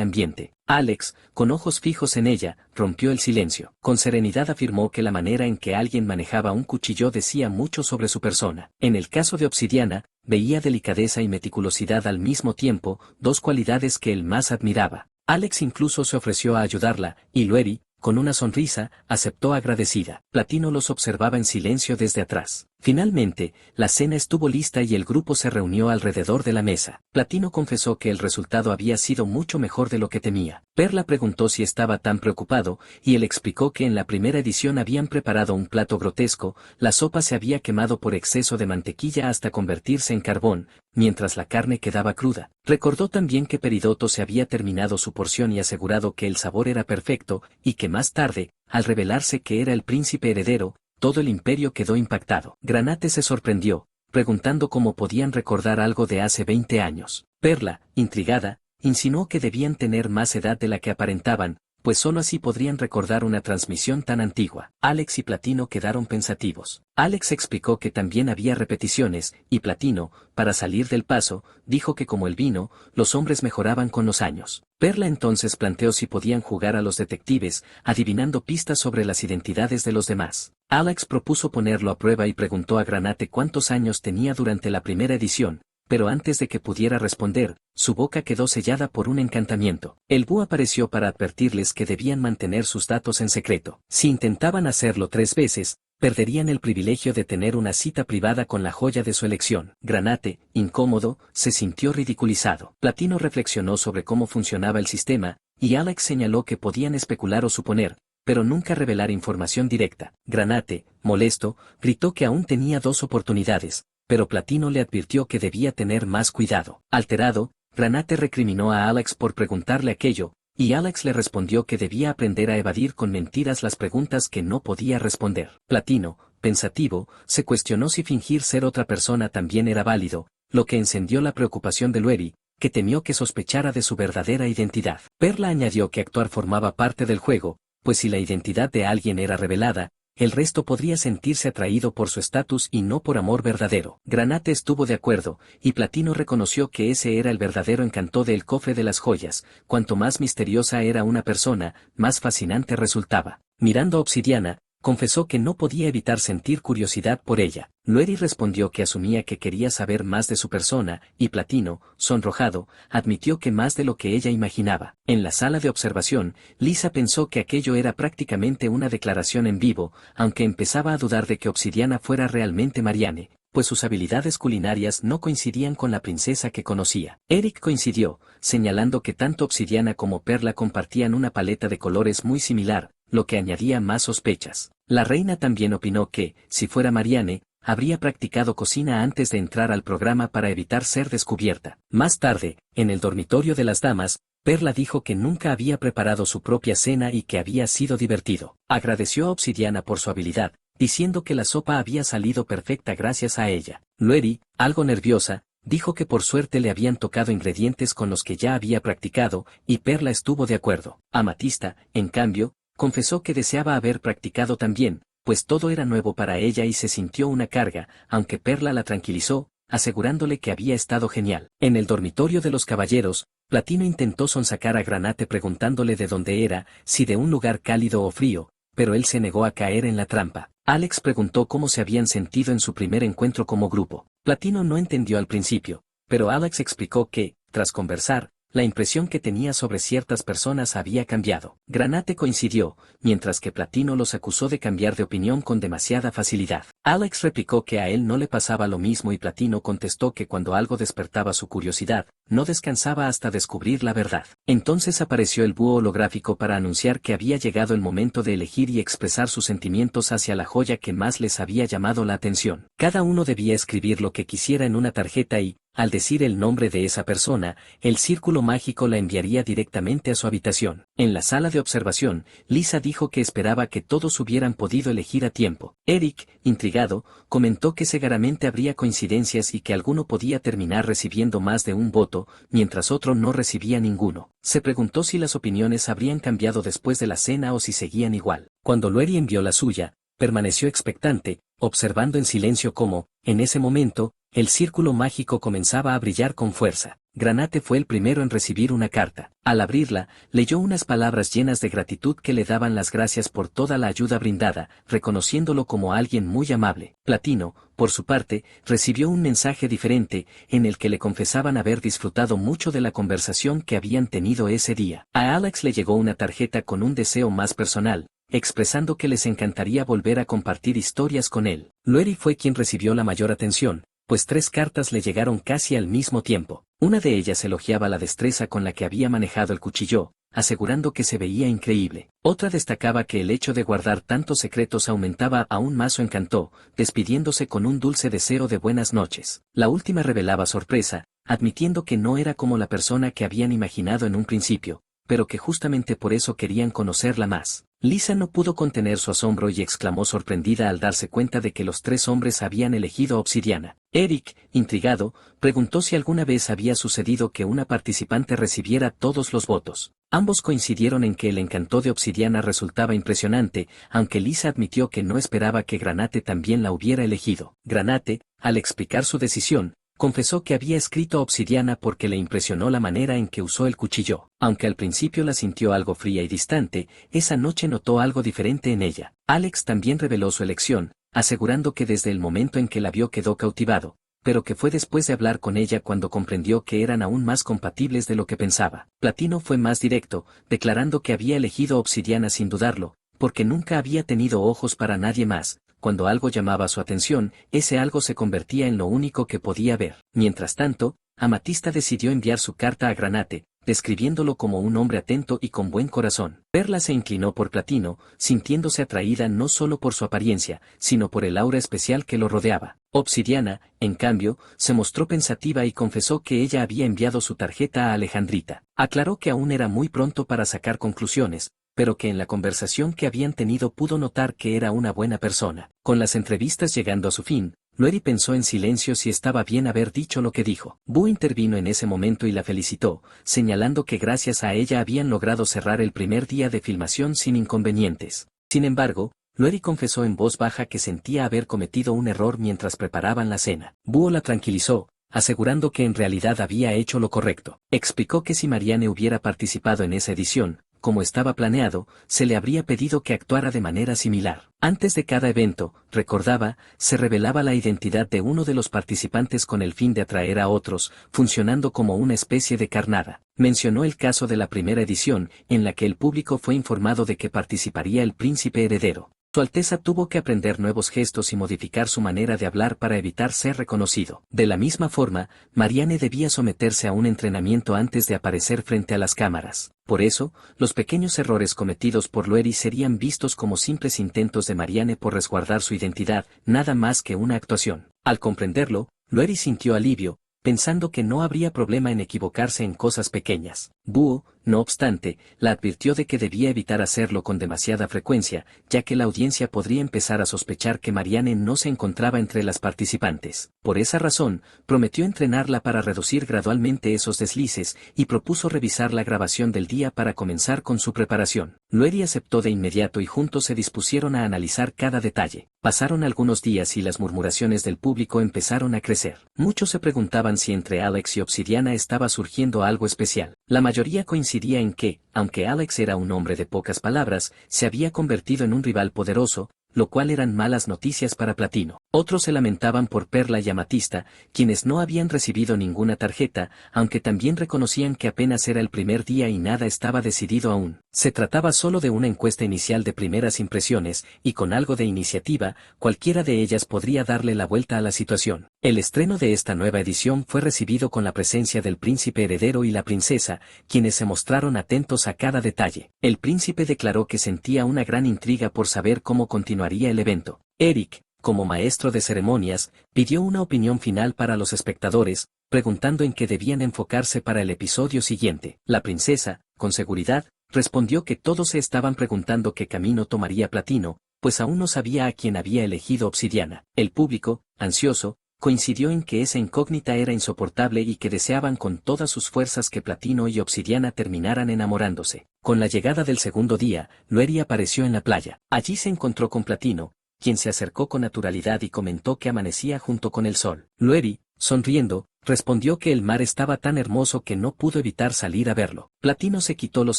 ambiente. Alex, con ojos fijos en ella, rompió el silencio. Con serenidad afirmó que la manera en que alguien manejaba un cuchillo decía mucho sobre su persona. En el caso de Obsidiana, veía delicadeza y meticulosidad al mismo tiempo, dos cualidades que él más admiraba. Alex incluso se ofreció a ayudarla, y Lueri, con una sonrisa, aceptó agradecida. Platino los observaba en silencio desde atrás. Finalmente, la cena estuvo lista y el grupo se reunió alrededor de la mesa. Platino confesó que el resultado había sido mucho mejor de lo que temía. Perla preguntó si estaba tan preocupado, y él explicó que en la primera edición habían preparado un plato grotesco: la sopa se había quemado por exceso de mantequilla hasta convertirse en carbón, mientras la carne quedaba cruda. Recordó también que Peridoto se había terminado su porción y asegurado que el sabor era perfecto, y que más tarde, al revelarse que era el príncipe heredero, todo el imperio quedó impactado. Granate se sorprendió, preguntando cómo podían recordar algo de hace 20 años. Perla, intrigada, insinuó que debían tener más edad de la que aparentaban, pues sólo así podrían recordar una transmisión tan antigua. Alex y Platino quedaron pensativos. Alex explicó que también había repeticiones, y Platino, para salir del paso, dijo que como el vino, los hombres mejoraban con los años. Perla entonces planteó si podían jugar a los detectives, adivinando pistas sobre las identidades de los demás. Alex propuso ponerlo a prueba y preguntó a Granate cuántos años tenía durante la primera edición, pero antes de que pudiera responder, su boca quedó sellada por un encantamiento. El búho apareció para advertirles que debían mantener sus datos en secreto. Si intentaban hacerlo 3 veces, perderían el privilegio de tener una cita privada con la joya de su elección. Granate, incómodo, se sintió ridiculizado. Platino reflexionó sobre cómo funcionaba el sistema, y Alex señaló que podían especular o suponer, pero nunca revelar información directa. Granate, molesto, gritó que aún tenía 2 oportunidades, pero Platino le advirtió que debía tener más cuidado. Alterado, Granate recriminó a Alex por preguntarle aquello, y Alex le respondió que debía aprender a evadir con mentiras las preguntas que no podía responder. Platino, pensativo, se cuestionó si fingir ser otra persona también era válido, lo que encendió la preocupación de Lueri, que temió que sospechara de su verdadera identidad. Perla añadió que actuar formaba parte del juego, pues si la identidad de alguien era revelada, el resto podría sentirse atraído por su estatus y no por amor verdadero. Granate estuvo de acuerdo, y Platino reconoció que ese era el verdadero encanto del cofre de las joyas: cuanto más misteriosa era una persona, más fascinante resultaba. Mirando a Obsidiana, confesó que no podía evitar sentir curiosidad por ella. Lueri respondió que asumía que quería saber más de su persona, y Platino, sonrojado, admitió que más de lo que ella imaginaba. En la sala de observación, Lisa pensó que aquello era prácticamente una declaración en vivo, aunque empezaba a dudar de que Obsidiana fuera realmente Marianne, pues sus habilidades culinarias no coincidían con la princesa que conocía. Eric coincidió, señalando que tanto Obsidiana como Perla compartían una paleta de colores muy similar, lo que añadía más sospechas. La reina también opinó que, si fuera Marianne, habría practicado cocina antes de entrar al programa para evitar ser descubierta. Más tarde, en el dormitorio de las damas, Perla dijo que nunca había preparado su propia cena y que había sido divertido. Agradeció a Obsidiana por su habilidad, diciendo que la sopa había salido perfecta gracias a ella. Lueri, algo nerviosa, dijo que por suerte le habían tocado ingredientes con los que ya había practicado, y Perla estuvo de acuerdo. Amatista, en cambio, confesó que deseaba haber practicado también, pues todo era nuevo para ella y se sintió una carga, aunque Perla la tranquilizó, asegurándole que había estado genial. En el dormitorio de los caballeros, Platino intentó sonsacar a Granate preguntándole de dónde era, si de un lugar cálido o frío, pero él se negó a caer en la trampa. Alex preguntó cómo se habían sentido en su primer encuentro como grupo. Platino no entendió al principio, pero Alex explicó que, tras conversar, la impresión que tenía sobre ciertas personas había cambiado. Granate coincidió, mientras que Platino los acusó de cambiar de opinión con demasiada facilidad. Alex replicó que a él no le pasaba lo mismo y Platino contestó que cuando algo despertaba su curiosidad, no descansaba hasta descubrir la verdad. Entonces apareció el búho holográfico para anunciar que había llegado el momento de elegir y expresar sus sentimientos hacia la joya que más les había llamado la atención. Cada uno debía escribir lo que quisiera en una tarjeta y, al decir el nombre de esa persona, el círculo mágico la enviaría directamente a su habitación. En la sala de observación, Lisa dijo que esperaba que todos hubieran podido elegir a tiempo. Eric, intrigado, comentó que seguramente habría coincidencias y que alguno podía terminar recibiendo más de un voto, mientras otro no recibía ninguno. Se preguntó si las opiniones habrían cambiado después de la cena o si seguían igual. Cuando Loeri envió la suya, permaneció expectante, observando en silencio cómo, en ese momento, el círculo mágico comenzaba a brillar con fuerza. Granate fue el primero en recibir una carta. Al abrirla, leyó unas palabras llenas de gratitud que le daban las gracias por toda la ayuda brindada, reconociéndolo como alguien muy amable. Platino, por su parte, recibió un mensaje diferente, en el que le confesaban haber disfrutado mucho de la conversación que habían tenido ese día. A Alex le llegó una tarjeta con un deseo más personal, expresando que les encantaría volver a compartir historias con él. Loeri fue quien recibió la mayor atención, pues 3 cartas le llegaron casi al mismo tiempo. Una de ellas elogiaba la destreza con la que había manejado el cuchillo, asegurando que se veía increíble. Otra destacaba que el hecho de guardar tantos secretos aumentaba aún más su encanto, despidiéndose con un dulce deseo de buenas noches. La última revelaba sorpresa, admitiendo que no era como la persona que habían imaginado en un principio, pero que justamente por eso querían conocerla más. Lisa no pudo contener su asombro y exclamó sorprendida al darse cuenta de que los 3 hombres habían elegido a Obsidiana. Eric, intrigado, preguntó si alguna vez había sucedido que una participante recibiera todos los votos. Ambos coincidieron en que el encanto de Obsidiana resultaba impresionante, aunque Lisa admitió que no esperaba que Granate también la hubiera elegido. Granate, al explicar su decisión, confesó que había escrito a Obsidiana porque le impresionó la manera en que usó el cuchillo. Aunque al principio la sintió algo fría y distante, esa noche notó algo diferente en ella. Alex también reveló su elección, asegurando que desde el momento en que la vio quedó cautivado, pero que fue después de hablar con ella cuando comprendió que eran aún más compatibles de lo que pensaba. Platino fue más directo, declarando que había elegido Obsidiana sin dudarlo, porque nunca había tenido ojos para nadie más. Cuando algo llamaba su atención, ese algo se convertía en lo único que podía ver. Mientras tanto, Amatista decidió enviar su carta a Granate, describiéndolo como un hombre atento y con buen corazón. Perla se inclinó por Platino, sintiéndose atraída no solo por su apariencia, sino por el aura especial que lo rodeaba. Obsidiana, en cambio, se mostró pensativa y confesó que ella había enviado su tarjeta a Alejandrita. Aclaró que aún era muy pronto para sacar conclusiones, pero que en la conversación que habían tenido pudo notar que era una buena persona. Con las entrevistas llegando a su fin, Loeri pensó en silencio si estaba bien haber dicho lo que dijo. Boo intervino en ese momento y la felicitó, señalando que gracias a ella habían logrado cerrar el primer día de filmación sin inconvenientes. Sin embargo, Loeri confesó en voz baja que sentía haber cometido un error mientras preparaban la cena. Boo la tranquilizó, asegurando que en realidad había hecho lo correcto. Explicó que si Marianne hubiera participado en esa edición, como estaba planeado, se le habría pedido que actuara de manera similar. Antes de cada evento, recordaba, se revelaba la identidad de uno de los participantes con el fin de atraer a otros, funcionando como una especie de carnada. Mencionó el caso de la primera edición, en la que el público fue informado de que participaría el príncipe heredero. Su Alteza tuvo que aprender nuevos gestos y modificar su manera de hablar para evitar ser reconocido. De la misma forma, Marianne debía someterse a un entrenamiento antes de aparecer frente a las cámaras. Por eso, los pequeños errores cometidos por Loeri serían vistos como simples intentos de Marianne por resguardar su identidad, nada más que una actuación. Al comprenderlo, Loeri sintió alivio, pensando que no habría problema en equivocarse en cosas pequeñas. Búho, no obstante, la advirtió de que debía evitar hacerlo con demasiada frecuencia, ya que la audiencia podría empezar a sospechar que Marianne no se encontraba entre las participantes. Por esa razón, prometió entrenarla para reducir gradualmente esos deslices, y propuso revisar la grabación del día para comenzar con su preparación. Loeri aceptó de inmediato y juntos se dispusieron a analizar cada detalle. Pasaron algunos días y las murmuraciones del público empezaron a crecer. Muchos se preguntaban si entre Alex y Obsidiana estaba surgiendo algo especial. La mayoría coincidía en que, aunque Alex era un hombre de pocas palabras, se había convertido en un rival poderoso, lo cual eran malas noticias para Platino. Otros se lamentaban por Perla y Amatista, quienes no habían recibido ninguna tarjeta, aunque también reconocían que apenas era el primer día y nada estaba decidido aún. Se trataba solo de una encuesta inicial de primeras impresiones, y con algo de iniciativa, cualquiera de ellas podría darle la vuelta a la situación. El estreno de esta nueva edición fue recibido con la presencia del príncipe heredero y la princesa, quienes se mostraron atentos a cada detalle. El príncipe declaró que sentía una gran intriga por saber cómo continuaría el evento. Eric, como maestro de ceremonias, pidió una opinión final para los espectadores, preguntando en qué debían enfocarse para el episodio siguiente. La princesa, con seguridad, respondió que todos se estaban preguntando qué camino tomaría Platino, pues aún no sabía a quién había elegido Obsidiana. El público, ansioso, coincidió en que esa incógnita era insoportable y que deseaban con todas sus fuerzas que Platino y Obsidiana terminaran enamorándose. Con la llegada del segundo día, Lueri apareció en la playa. Allí se encontró con Platino, quien se acercó con naturalidad y comentó que amanecía junto con el sol. Lueri, sonriendo, respondió que el mar estaba tan hermoso que no pudo evitar salir a verlo. Platino se quitó los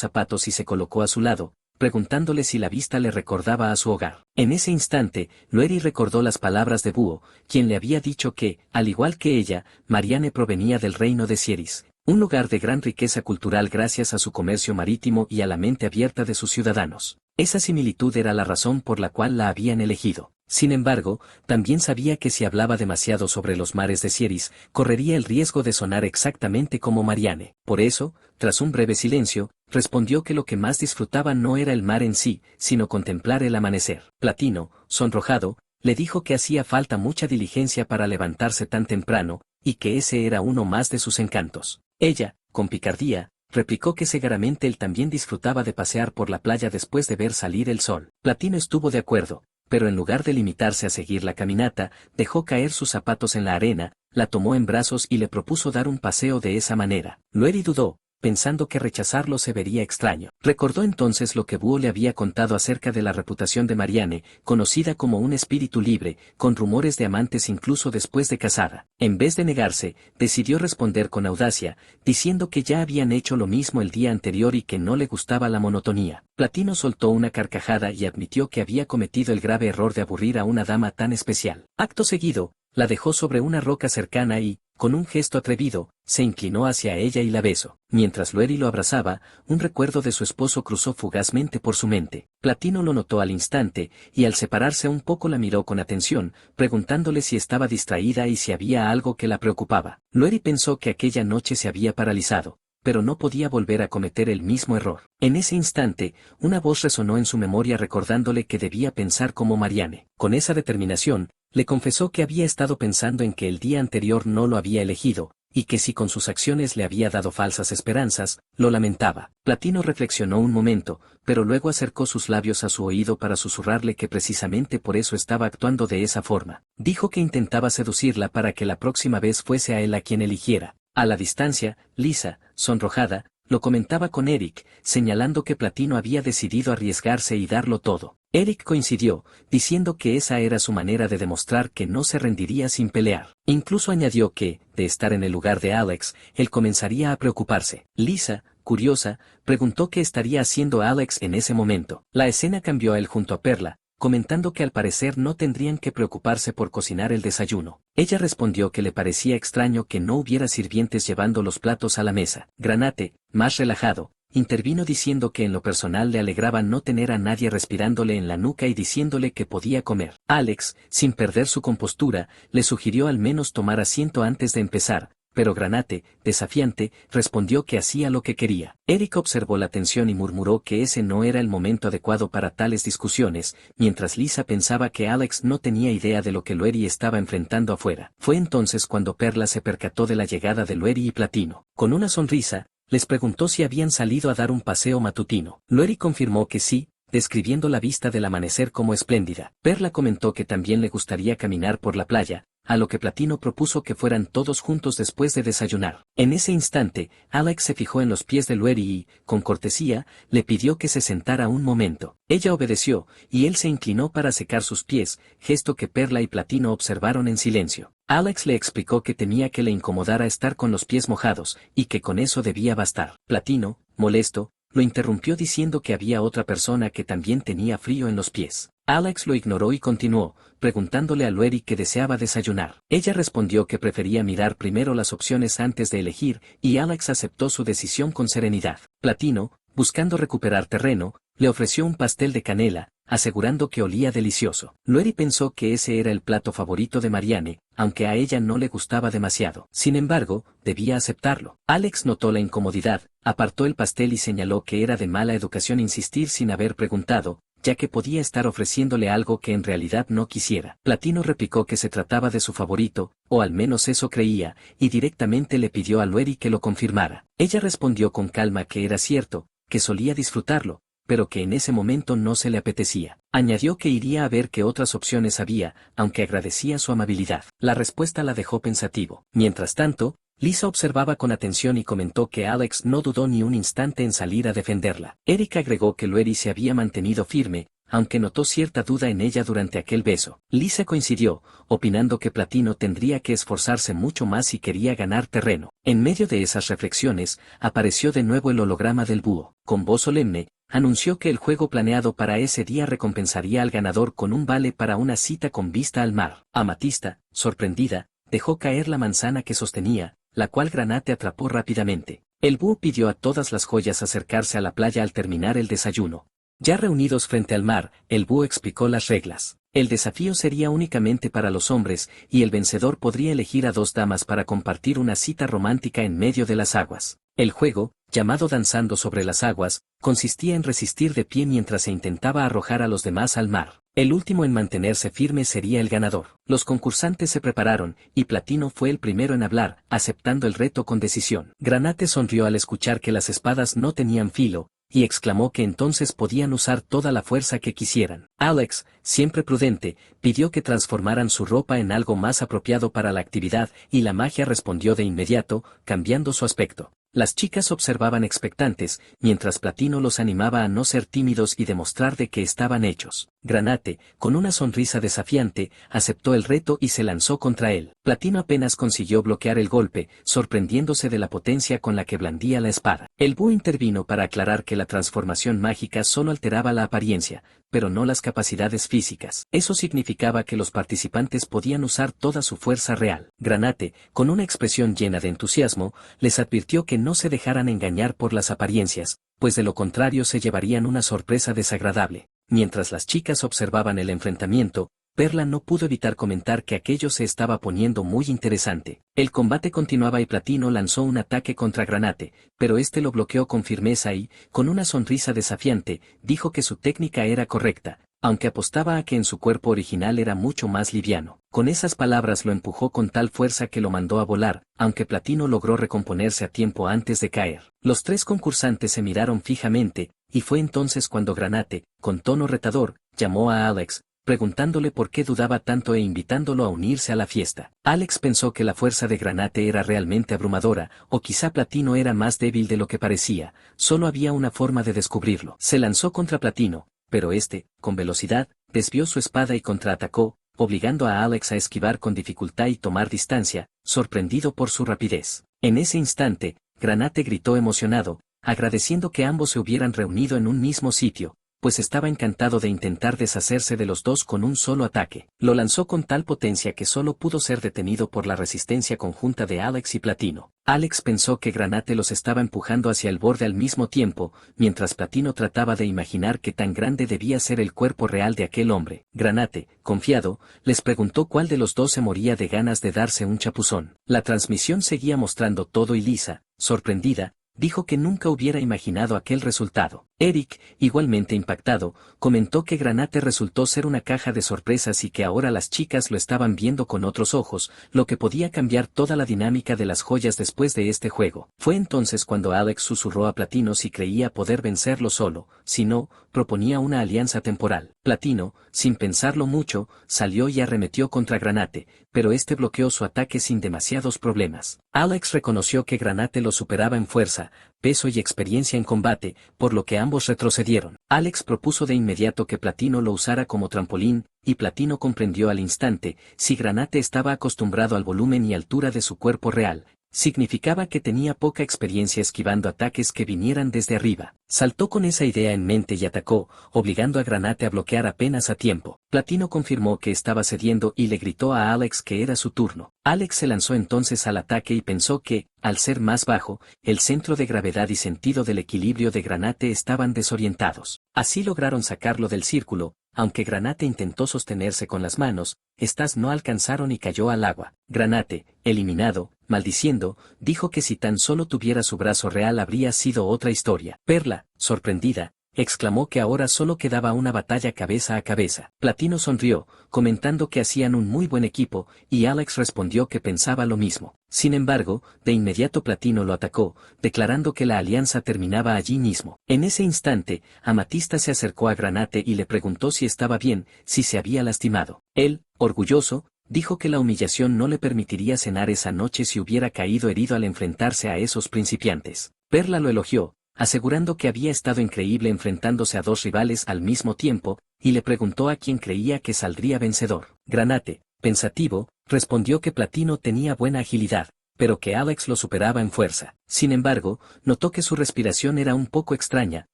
zapatos y se colocó a su lado, preguntándole si la vista le recordaba a su hogar. En ese instante, Lueri recordó las palabras de Búho, quien le había dicho que, al igual que ella, Marianne provenía del reino de Sieris, un lugar de gran riqueza cultural gracias a su comercio marítimo y a la mente abierta de sus ciudadanos. Esa similitud era la razón por la cual la habían elegido. Sin embargo, también sabía que si hablaba demasiado sobre los mares de Sieris, correría el riesgo de sonar exactamente como Marianne. Por eso, tras un breve silencio, respondió que lo que más disfrutaba no era el mar en sí, sino contemplar el amanecer. Platino, sonrojado, le dijo que hacía falta mucha diligencia para levantarse tan temprano, y que ese era uno más de sus encantos. Ella, con picardía, replicó que seguramente él también disfrutaba de pasear por la playa después de ver salir el sol. Platino estuvo de acuerdo, pero en lugar de limitarse a seguir la caminata, dejó caer sus zapatos en la arena, la tomó en brazos y le propuso dar un paseo de esa manera. Lueri dudó, pensando que rechazarlo se vería extraño. Recordó entonces lo que Búho le había contado acerca de la reputación de Marianne, conocida como un espíritu libre, con rumores de amantes incluso después de casada. En vez de negarse, decidió responder con audacia, diciendo que ya habían hecho lo mismo el día anterior y que no le gustaba la monotonía. Platino soltó una carcajada y admitió que había cometido el grave error de aburrir a una dama tan especial. Acto seguido, la dejó sobre una roca cercana y, con un gesto atrevido, se inclinó hacia ella y la besó. Mientras Lueri lo abrazaba, un recuerdo de su esposo cruzó fugazmente por su mente. Platino lo notó al instante, y al separarse un poco la miró con atención, preguntándole si estaba distraída y si había algo que la preocupaba. Lueri pensó que aquella noche se había paralizado, pero no podía volver a cometer el mismo error. En ese instante, una voz resonó en su memoria recordándole que debía pensar como Marianne. Con esa determinación, le confesó que había estado pensando en que el día anterior no lo había elegido, y que si con sus acciones le había dado falsas esperanzas, lo lamentaba. Platino reflexionó un momento, pero luego acercó sus labios a su oído para susurrarle que precisamente por eso estaba actuando de esa forma. Dijo que intentaba seducirla para que la próxima vez fuese a él a quien eligiera. A la distancia, Lisa, sonrojada, lo comentaba con Eric, señalando que Platino había decidido arriesgarse y darlo todo. Eric coincidió, diciendo que esa era su manera de demostrar que no se rendiría sin pelear. Incluso añadió que, de estar en el lugar de Alex, él comenzaría a preocuparse. Lisa, curiosa, preguntó qué estaría haciendo Alex en ese momento. La escena cambió a él junto a Perla, comentando que al parecer no tendrían que preocuparse por cocinar el desayuno. Ella respondió que le parecía extraño que no hubiera sirvientes llevando los platos a la mesa. Granate, más relajado, intervino diciendo que en lo personal le alegraba no tener a nadie respirándole en la nuca y diciéndole que podía comer. Alex, sin perder su compostura, le sugirió al menos tomar asiento antes de empezar, pero Granate, desafiante, respondió que hacía lo que quería. Eric observó la tensión y murmuró que ese no era el momento adecuado para tales discusiones, mientras Lisa pensaba que Alex no tenía idea de lo que Lueri estaba enfrentando afuera. Fue entonces cuando Perla se percató de la llegada de Lueri y Platino. Con una sonrisa, les preguntó si habían salido a dar un paseo matutino. Lueri confirmó que sí, describiendo la vista del amanecer como espléndida. Perla comentó que también le gustaría caminar por la playa, a lo que Platino propuso que fueran todos juntos después de desayunar. En ese instante, Alex se fijó en los pies de Lueri y, con cortesía, le pidió que se sentara un momento. Ella obedeció, y él se inclinó para secar sus pies, gesto que Perla y Platino observaron en silencio. Alex le explicó que temía que le incomodara estar con los pies mojados, y que con eso debía bastar. Platino, molesto, lo interrumpió diciendo que había otra persona que también tenía frío en los pies. Alex lo ignoró y continuó, preguntándole a Lueri que deseaba desayunar. Ella respondió que prefería mirar primero las opciones antes de elegir, y Alex aceptó su decisión con serenidad. Platino, buscando recuperar terreno, le ofreció un pastel de canela, asegurando que olía delicioso. Lueri pensó que ese era el plato favorito de Marianne, aunque a ella no le gustaba demasiado. Sin embargo, debía aceptarlo. Alex notó la incomodidad, apartó el pastel y señaló que era de mala educación insistir sin haber preguntado, ya que podía estar ofreciéndole algo que en realidad no quisiera. Platino replicó que se trataba de su favorito, o al menos eso creía, y directamente le pidió a Lueri que lo confirmara. Ella respondió con calma que era cierto, que solía disfrutarlo, pero que en ese momento no se le apetecía. Añadió que iría a ver qué otras opciones había, aunque agradecía su amabilidad. La respuesta la dejó pensativo. Mientras tanto, Lisa observaba con atención y comentó que Alex no dudó ni un instante en salir a defenderla. Eric agregó que Lueri se había mantenido firme, aunque notó cierta duda en ella durante aquel beso. Lisa coincidió, opinando que Platino tendría que esforzarse mucho más si quería ganar terreno. En medio de esas reflexiones, apareció de nuevo el holograma del búho. Con voz solemne, anunció que el juego planeado para ese día recompensaría al ganador con un vale para una cita con vista al mar. Amatista, sorprendida, dejó caer la manzana que sostenía, la cual Granate atrapó rápidamente. El búho pidió a todas las joyas acercarse a la playa al terminar el desayuno. Ya reunidos frente al mar, el búho explicó las reglas. El desafío sería únicamente para los hombres, y el vencedor podría elegir a 2 damas para compartir una cita romántica en medio de las aguas. El juego, llamado Danzando sobre las aguas, consistía en resistir de pie mientras se intentaba arrojar a los demás al mar. El último en mantenerse firme sería el ganador. Los concursantes se prepararon, y Platino fue el primero en hablar, aceptando el reto con decisión. Granate sonrió al escuchar que las espadas no tenían filo, y exclamó que entonces podían usar toda la fuerza que quisieran. Alex, siempre prudente, pidió que transformaran su ropa en algo más apropiado para la actividad, y la magia respondió de inmediato, cambiando su aspecto. Las chicas observaban expectantes, mientras Platino los animaba a no ser tímidos y demostrar de qué estaban hechos. Granate, con una sonrisa desafiante, aceptó el reto y se lanzó contra él. Platino apenas consiguió bloquear el golpe, sorprendiéndose de la potencia con la que blandía la espada. El búho intervino para aclarar que la transformación mágica solo alteraba la apariencia, pero no las capacidades físicas. Eso significaba que los participantes podían usar toda su fuerza real. Granate, con una expresión llena de entusiasmo, les advirtió que no se dejaran engañar por las apariencias, pues de lo contrario se llevarían una sorpresa desagradable. Mientras las chicas observaban el enfrentamiento, Perla no pudo evitar comentar que aquello se estaba poniendo muy interesante. El combate continuaba y Platino lanzó un ataque contra Granate, pero este lo bloqueó con firmeza y, con una sonrisa desafiante, dijo que su técnica era correcta, aunque apostaba a que en su cuerpo original era mucho más liviano. Con esas palabras lo empujó con tal fuerza que lo mandó a volar, aunque Platino logró recomponerse a tiempo antes de caer. Los 3 concursantes se miraron fijamente, y fue entonces cuando Granate, con tono retador, llamó a Alex, preguntándole por qué dudaba tanto e invitándolo a unirse a la fiesta. Alex pensó que la fuerza de Granate era realmente abrumadora, o quizá Platino era más débil de lo que parecía, solo había una forma de descubrirlo. Se lanzó contra Platino, pero este, con velocidad, desvió su espada y contraatacó, obligando a Alex a esquivar con dificultad y tomar distancia, sorprendido por su rapidez. En ese instante, Granate gritó emocionado, agradeciendo que ambos se hubieran reunido en un mismo sitio, pues estaba encantado de intentar deshacerse de los 2 con un solo ataque. Lo lanzó con tal potencia que solo pudo ser detenido por la resistencia conjunta de Alex y Platino. Alex pensó que Granate los estaba empujando hacia el borde al mismo tiempo, mientras Platino trataba de imaginar qué tan grande debía ser el cuerpo real de aquel hombre. Granate, confiado, les preguntó cuál de los 2 se moría de ganas de darse un chapuzón. La transmisión seguía mostrando todo y Lisa, sorprendida, dijo que nunca hubiera imaginado aquel resultado. Eric, igualmente impactado, comentó que Granate resultó ser una caja de sorpresas y que ahora las chicas lo estaban viendo con otros ojos, lo que podía cambiar toda la dinámica de las joyas después de este juego. Fue entonces cuando Alex susurró a Platino si creía poder vencerlo solo, si no, proponía una alianza temporal. Platino, sin pensarlo mucho, salió y arremetió contra Granate, pero este bloqueó su ataque sin demasiados problemas. Alex reconoció que Granate lo superaba en fuerza, peso y experiencia en combate, por lo que ambos retrocedieron. Alex propuso de inmediato que Platino lo usara como trampolín, y Platino comprendió al instante, si Granate estaba acostumbrado al volumen y altura de su cuerpo real, significaba que tenía poca experiencia esquivando ataques que vinieran desde arriba. Saltó con esa idea en mente y atacó, obligando a Granate a bloquear apenas a tiempo. Platino confirmó que estaba cediendo y le gritó a Alex que era su turno. Alex se lanzó entonces al ataque y pensó que, al ser más bajo, el centro de gravedad y sentido del equilibrio de Granate estaban desorientados. Así lograron sacarlo del círculo, aunque Granate intentó sostenerse con las manos, estas no alcanzaron y cayó al agua. Granate, eliminado, maldiciendo, dijo que si tan solo tuviera su brazo real habría sido otra historia. Perla, sorprendida, exclamó que ahora solo quedaba una batalla cabeza a cabeza. Platino sonrió, comentando que hacían un muy buen equipo, y Alex respondió que pensaba lo mismo. Sin embargo, de inmediato Platino lo atacó, declarando que la alianza terminaba allí mismo. En ese instante, Amatista se acercó a Granate y le preguntó si estaba bien, si se había lastimado. Él, orgulloso, dijo que la humillación no le permitiría cenar esa noche si hubiera caído herido al enfrentarse a esos principiantes. Perla lo elogió, asegurando que había estado increíble enfrentándose a dos rivales al mismo tiempo, y le preguntó a quién creía que saldría vencedor. Granate, pensativo, respondió que Platino tenía buena agilidad, pero que Alex lo superaba en fuerza. Sin embargo, notó que su respiración era un poco extraña,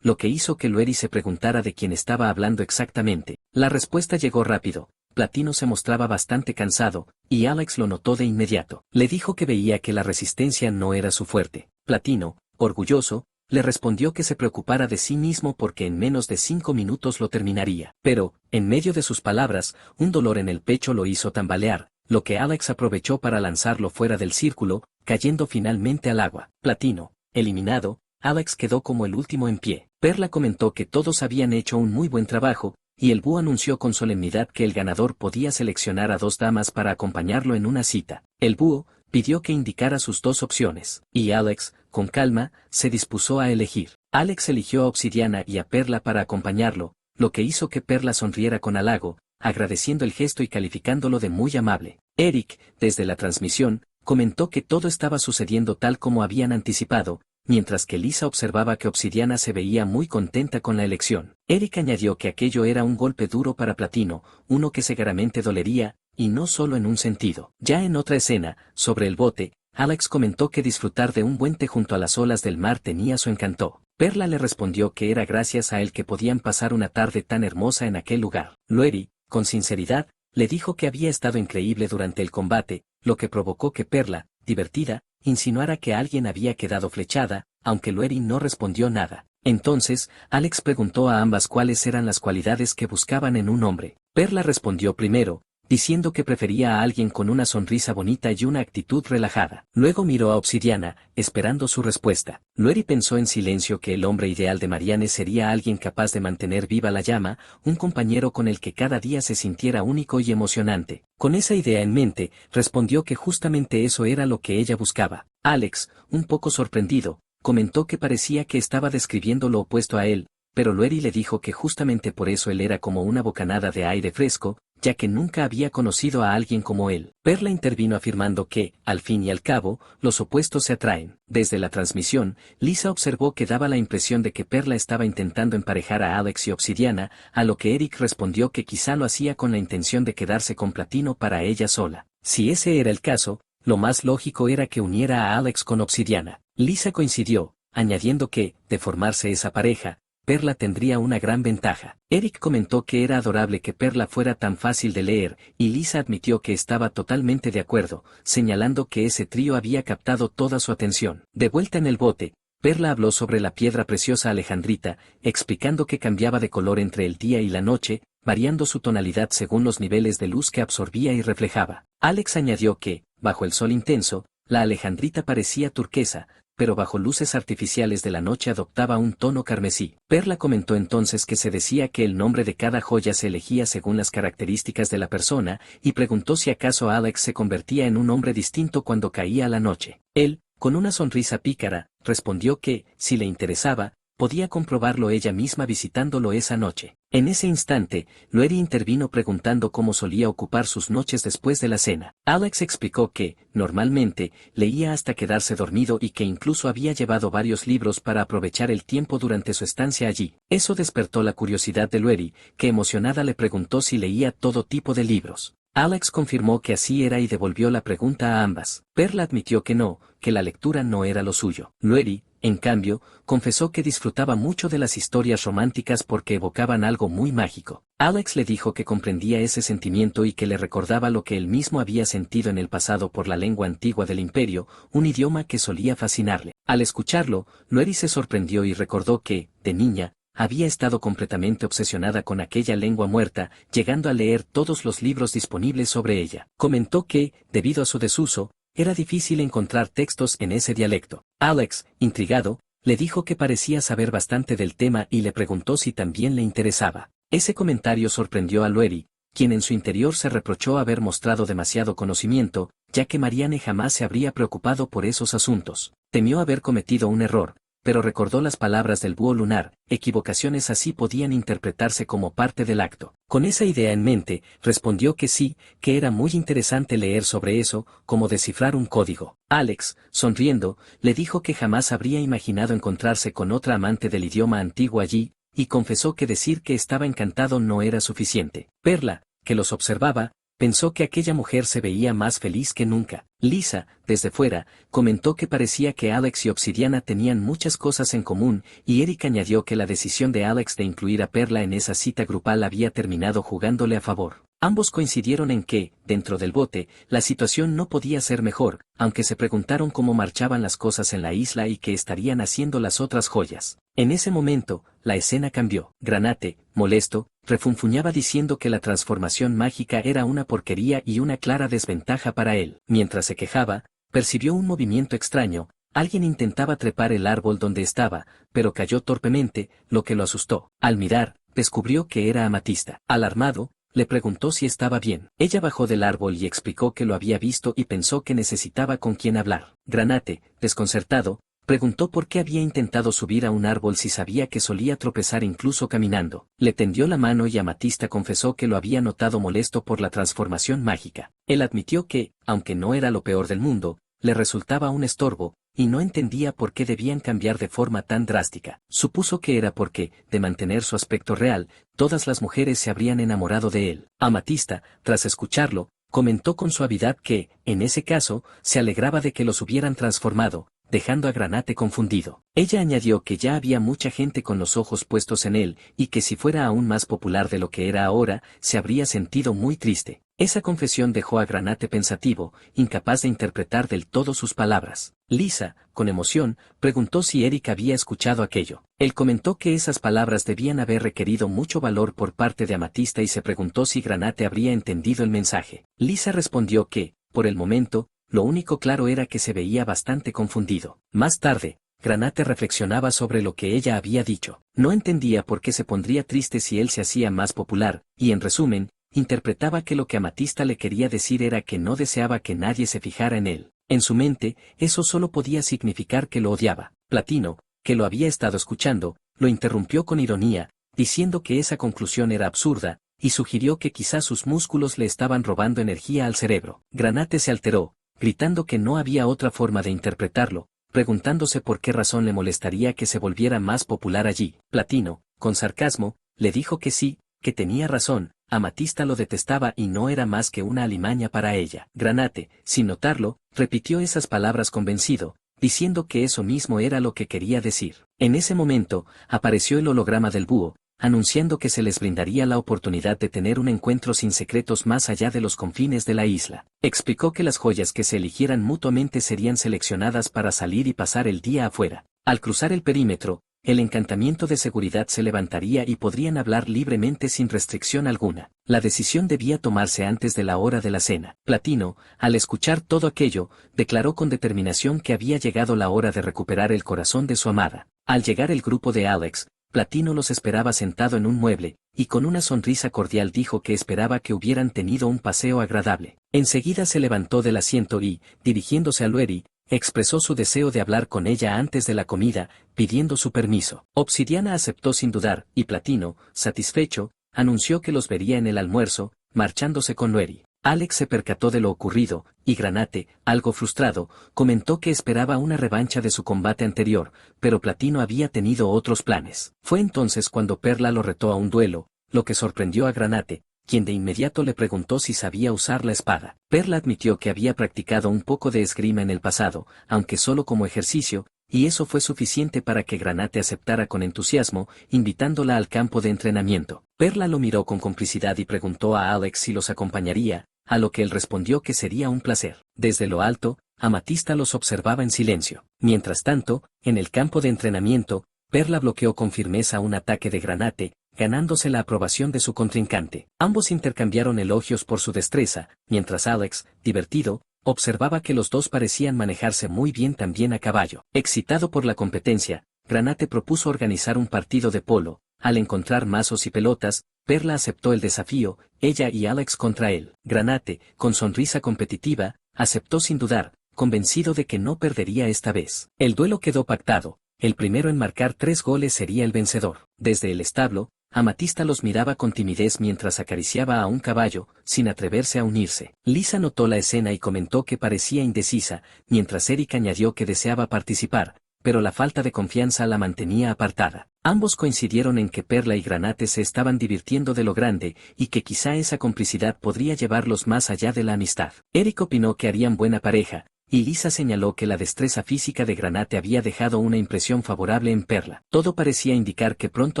lo que hizo que Lueri se preguntara de quién estaba hablando exactamente. La respuesta llegó rápido. Platino se mostraba bastante cansado, y Alex lo notó de inmediato. Le dijo que veía que la resistencia no era su fuerte. Platino, orgulloso, le respondió que se preocupara de sí mismo porque en menos de 5 minutos lo terminaría. Pero, en medio de sus palabras, un dolor en el pecho lo hizo tambalear, lo que Alex aprovechó para lanzarlo fuera del círculo, cayendo finalmente al agua. Platino, eliminado, Alex quedó como el último en pie. Perla comentó que todos habían hecho un muy buen trabajo, y el búho anunció con solemnidad que el ganador podía seleccionar a 2 damas para acompañarlo en una cita. El búho pidió que indicara sus 2 opciones, y Alex, con calma, se dispuso a elegir. Alex eligió a Obsidiana y a Perla para acompañarlo, lo que hizo que Perla sonriera con halago, agradeciendo el gesto y calificándolo de muy amable. Eric, desde la transmisión, comentó que todo estaba sucediendo tal como habían anticipado, mientras que Lisa observaba que Obsidiana se veía muy contenta con la elección. Eric añadió que aquello era un golpe duro para Platino, uno que seguramente dolería, y no solo en un sentido. Ya en otra escena, sobre el bote, Alex comentó que disfrutar de un buen té junto a las olas del mar tenía su encanto. Perla le respondió que era gracias a él que podían pasar una tarde tan hermosa en aquel lugar. Lueri, con sinceridad, le dijo que había estado increíble durante el combate, lo que provocó que Perla, divertida, insinuara que alguien había quedado flechada, aunque Lueri no respondió nada. Entonces, Alex preguntó a ambas cuáles eran las cualidades que buscaban en un hombre. Perla respondió primero, diciendo que prefería a alguien con una sonrisa bonita y una actitud relajada. Luego miró a Obsidiana, esperando su respuesta. Lueri pensó en silencio que el hombre ideal de Marianne sería alguien capaz de mantener viva la llama, un compañero con el que cada día se sintiera único y emocionante. Con esa idea en mente, respondió que justamente eso era lo que ella buscaba. Alex, un poco sorprendido, comentó que parecía que estaba describiendo lo opuesto a él, pero Lueri le dijo que justamente por eso él era como una bocanada de aire fresco, ya que nunca había conocido a alguien como él. Perla intervino afirmando que, al fin y al cabo, los opuestos se atraen. Desde la transmisión, Lisa observó que daba la impresión de que Perla estaba intentando emparejar a Alex y Obsidiana, a lo que Eric respondió que quizá lo hacía con la intención de quedarse con Platino para ella sola. Si ese era el caso, lo más lógico era que uniera a Alex con Obsidiana. Lisa coincidió, añadiendo que, de formarse esa pareja, Perla tendría una gran ventaja. Eric comentó que era adorable que Perla fuera tan fácil de leer, y Lisa admitió que estaba totalmente de acuerdo, señalando que ese trío había captado toda su atención. De vuelta en el bote, Perla habló sobre la piedra preciosa alejandrita, explicando que cambiaba de color entre el día y la noche, variando su tonalidad según los niveles de luz que absorbía y reflejaba. Alex añadió que, bajo el sol intenso, la alejandrita parecía turquesa, pero bajo luces artificiales de la noche adoptaba un tono carmesí. Perla comentó entonces que se decía que el nombre de cada joya se elegía según las características de la persona, y preguntó si acaso Alex se convertía en un hombre distinto cuando caía la noche. Él, con una sonrisa pícara, respondió que, si le interesaba, podía comprobarlo ella misma visitándolo esa noche. En ese instante, Lueri intervino preguntando cómo solía ocupar sus noches después de la cena. Alex explicó que, normalmente, leía hasta quedarse dormido y que incluso había llevado varios libros para aprovechar el tiempo durante su estancia allí. Eso despertó la curiosidad de Lueri, que emocionada le preguntó si leía todo tipo de libros. Alex confirmó que así era y devolvió la pregunta a ambas. Perla admitió que no, que la lectura no era lo suyo. Lueri, en cambio, confesó que disfrutaba mucho de las historias románticas porque evocaban algo muy mágico. Alex le dijo que comprendía ese sentimiento y que le recordaba lo que él mismo había sentido en el pasado por la lengua antigua del imperio, un idioma que solía fascinarle. Al escucharlo, Lueri se sorprendió y recordó que, de niña, había estado completamente obsesionada con aquella lengua muerta, llegando a leer todos los libros disponibles sobre ella. Comentó que, debido a su desuso, era difícil encontrar textos en ese dialecto. Alex, intrigado, le dijo que parecía saber bastante del tema y le preguntó si también le interesaba. Ese comentario sorprendió a Loeri, quien en su interior se reprochó haber mostrado demasiado conocimiento, ya que Marianne jamás se habría preocupado por esos asuntos. Temió haber cometido un error, pero recordó las palabras del búho lunar: equivocaciones así podían interpretarse como parte del acto. Con esa idea en mente, respondió que sí, que era muy interesante leer sobre eso, como descifrar un código. Alex, sonriendo, le dijo que jamás habría imaginado encontrarse con otra amante del idioma antiguo allí, y confesó que decir que estaba encantado no era suficiente. Perla, que los observaba, pensó que aquella mujer se veía más feliz que nunca. Lisa, desde fuera, comentó que parecía que Alex y Obsidiana tenían muchas cosas en común, y Eric añadió que la decisión de Alex de incluir a Perla en esa cita grupal había terminado jugándole a favor. Ambos coincidieron en que, dentro del bote, la situación no podía ser mejor, aunque se preguntaron cómo marchaban las cosas en la isla y qué estarían haciendo las otras joyas. En ese momento, la escena cambió. Granate, molesto, refunfuñaba diciendo que la transformación mágica era una porquería y una clara desventaja para él. Mientras se quejaba, percibió un movimiento extraño. Alguien intentaba trepar el árbol donde estaba, pero cayó torpemente, lo que lo asustó. Al mirar, descubrió que era Amatista. Alarmado, le preguntó si estaba bien. Ella bajó del árbol y explicó que lo había visto y pensó que necesitaba con quien hablar. Granate, desconcertado, preguntó por qué había intentado subir a un árbol si sabía que solía tropezar incluso caminando. Le tendió la mano y Amatista confesó que lo había notado molesto por la transformación mágica. Él admitió que, aunque no era lo peor del mundo, le resultaba un estorbo, y no entendía por qué debían cambiar de forma tan drástica. Supuso que era porque, de mantener su aspecto real, todas las mujeres se habrían enamorado de él. Amatista, tras escucharlo, comentó con suavidad que, en ese caso, se alegraba de que los hubieran transformado, dejando a Granate confundido. Ella añadió que ya había mucha gente con los ojos puestos en él, y que si fuera aún más popular de lo que era ahora, se habría sentido muy triste. Esa confesión dejó a Granate pensativo, incapaz de interpretar del todo sus palabras. Lisa, con emoción, preguntó si Eric había escuchado aquello. Él comentó que esas palabras debían haber requerido mucho valor por parte de Amatista y se preguntó si Granate habría entendido el mensaje. Lisa respondió que, por el momento, lo único claro era que se veía bastante confundido. Más tarde, Granate reflexionaba sobre lo que ella había dicho. No entendía por qué se pondría triste si él se hacía más popular, y en resumen, interpretaba que lo que Amatista le quería decir era que no deseaba que nadie se fijara en él. En su mente, eso solo podía significar que lo odiaba. Platino, que lo había estado escuchando, lo interrumpió con ironía, diciendo que esa conclusión era absurda, y sugirió que quizás sus músculos le estaban robando energía al cerebro. Granate se alteró, gritando que no había otra forma de interpretarlo, preguntándose por qué razón le molestaría que se volviera más popular allí. Platino, con sarcasmo, le dijo que sí, que tenía razón. Amatista lo detestaba y no era más que una alimaña para ella. Granate, sin notarlo, repitió esas palabras convencido, diciendo que eso mismo era lo que quería decir. En ese momento, apareció el holograma del búho, anunciando que se les brindaría la oportunidad de tener un encuentro sin secretos más allá de los confines de la isla. Explicó que las joyas que se eligieran mutuamente serían seleccionadas para salir y pasar el día afuera. Al cruzar el perímetro, el encantamiento de seguridad se levantaría y podrían hablar libremente sin restricción alguna. La decisión debía tomarse antes de la hora de la cena. Platino, al escuchar todo aquello, declaró con determinación que había llegado la hora de recuperar el corazón de su amada. Al llegar el grupo de Alex, Platino los esperaba sentado en un mueble, y con una sonrisa cordial dijo que esperaba que hubieran tenido un paseo agradable. Enseguida se levantó del asiento y, dirigiéndose a Loeri, expresó su deseo de hablar con ella antes de la comida, pidiendo su permiso. Obsidiana aceptó sin dudar, y Platino, satisfecho, anunció que los vería en el almuerzo, marchándose con Loeri. Alex se percató de lo ocurrido, y Granate, algo frustrado, comentó que esperaba una revancha de su combate anterior, pero Platino había tenido otros planes. Fue entonces cuando Perla lo retó a un duelo, lo que sorprendió a Granate, quien de inmediato le preguntó si sabía usar la espada. Perla admitió que había practicado un poco de esgrima en el pasado, aunque solo como ejercicio, y eso fue suficiente para que Granate aceptara con entusiasmo, invitándola al campo de entrenamiento. Perla lo miró con complicidad y preguntó a Alex si los acompañaría, a lo que él respondió que sería un placer. Desde lo alto, Amatista los observaba en silencio. Mientras tanto, en el campo de entrenamiento, Perla bloqueó con firmeza un ataque de Granate, ganándose la aprobación de su contrincante. Ambos intercambiaron elogios por su destreza, mientras Alex, divertido, observaba que los dos parecían manejarse muy bien también a caballo. Excitado por la competencia, Granate propuso organizar un partido de polo. Al encontrar mazos y pelotas, Perla aceptó el desafío, ella y Alex contra él. Granate, con sonrisa competitiva, aceptó sin dudar, convencido de que no perdería esta vez. El duelo quedó pactado. El primero en marcar 3 goles sería el vencedor. Desde el establo, Amatista los miraba con timidez mientras acariciaba a un caballo, sin atreverse a unirse. Lisa notó la escena y comentó que parecía indecisa, mientras Eric añadió que deseaba participar, pero la falta de confianza la mantenía apartada. Ambos coincidieron en que Perla y Granate se estaban divirtiendo de lo grande y que quizá esa complicidad podría llevarlos más allá de la amistad. Eric opinó que harían buena pareja, y Lisa señaló que la destreza física de Granate había dejado una impresión favorable en Perla. Todo parecía indicar que pronto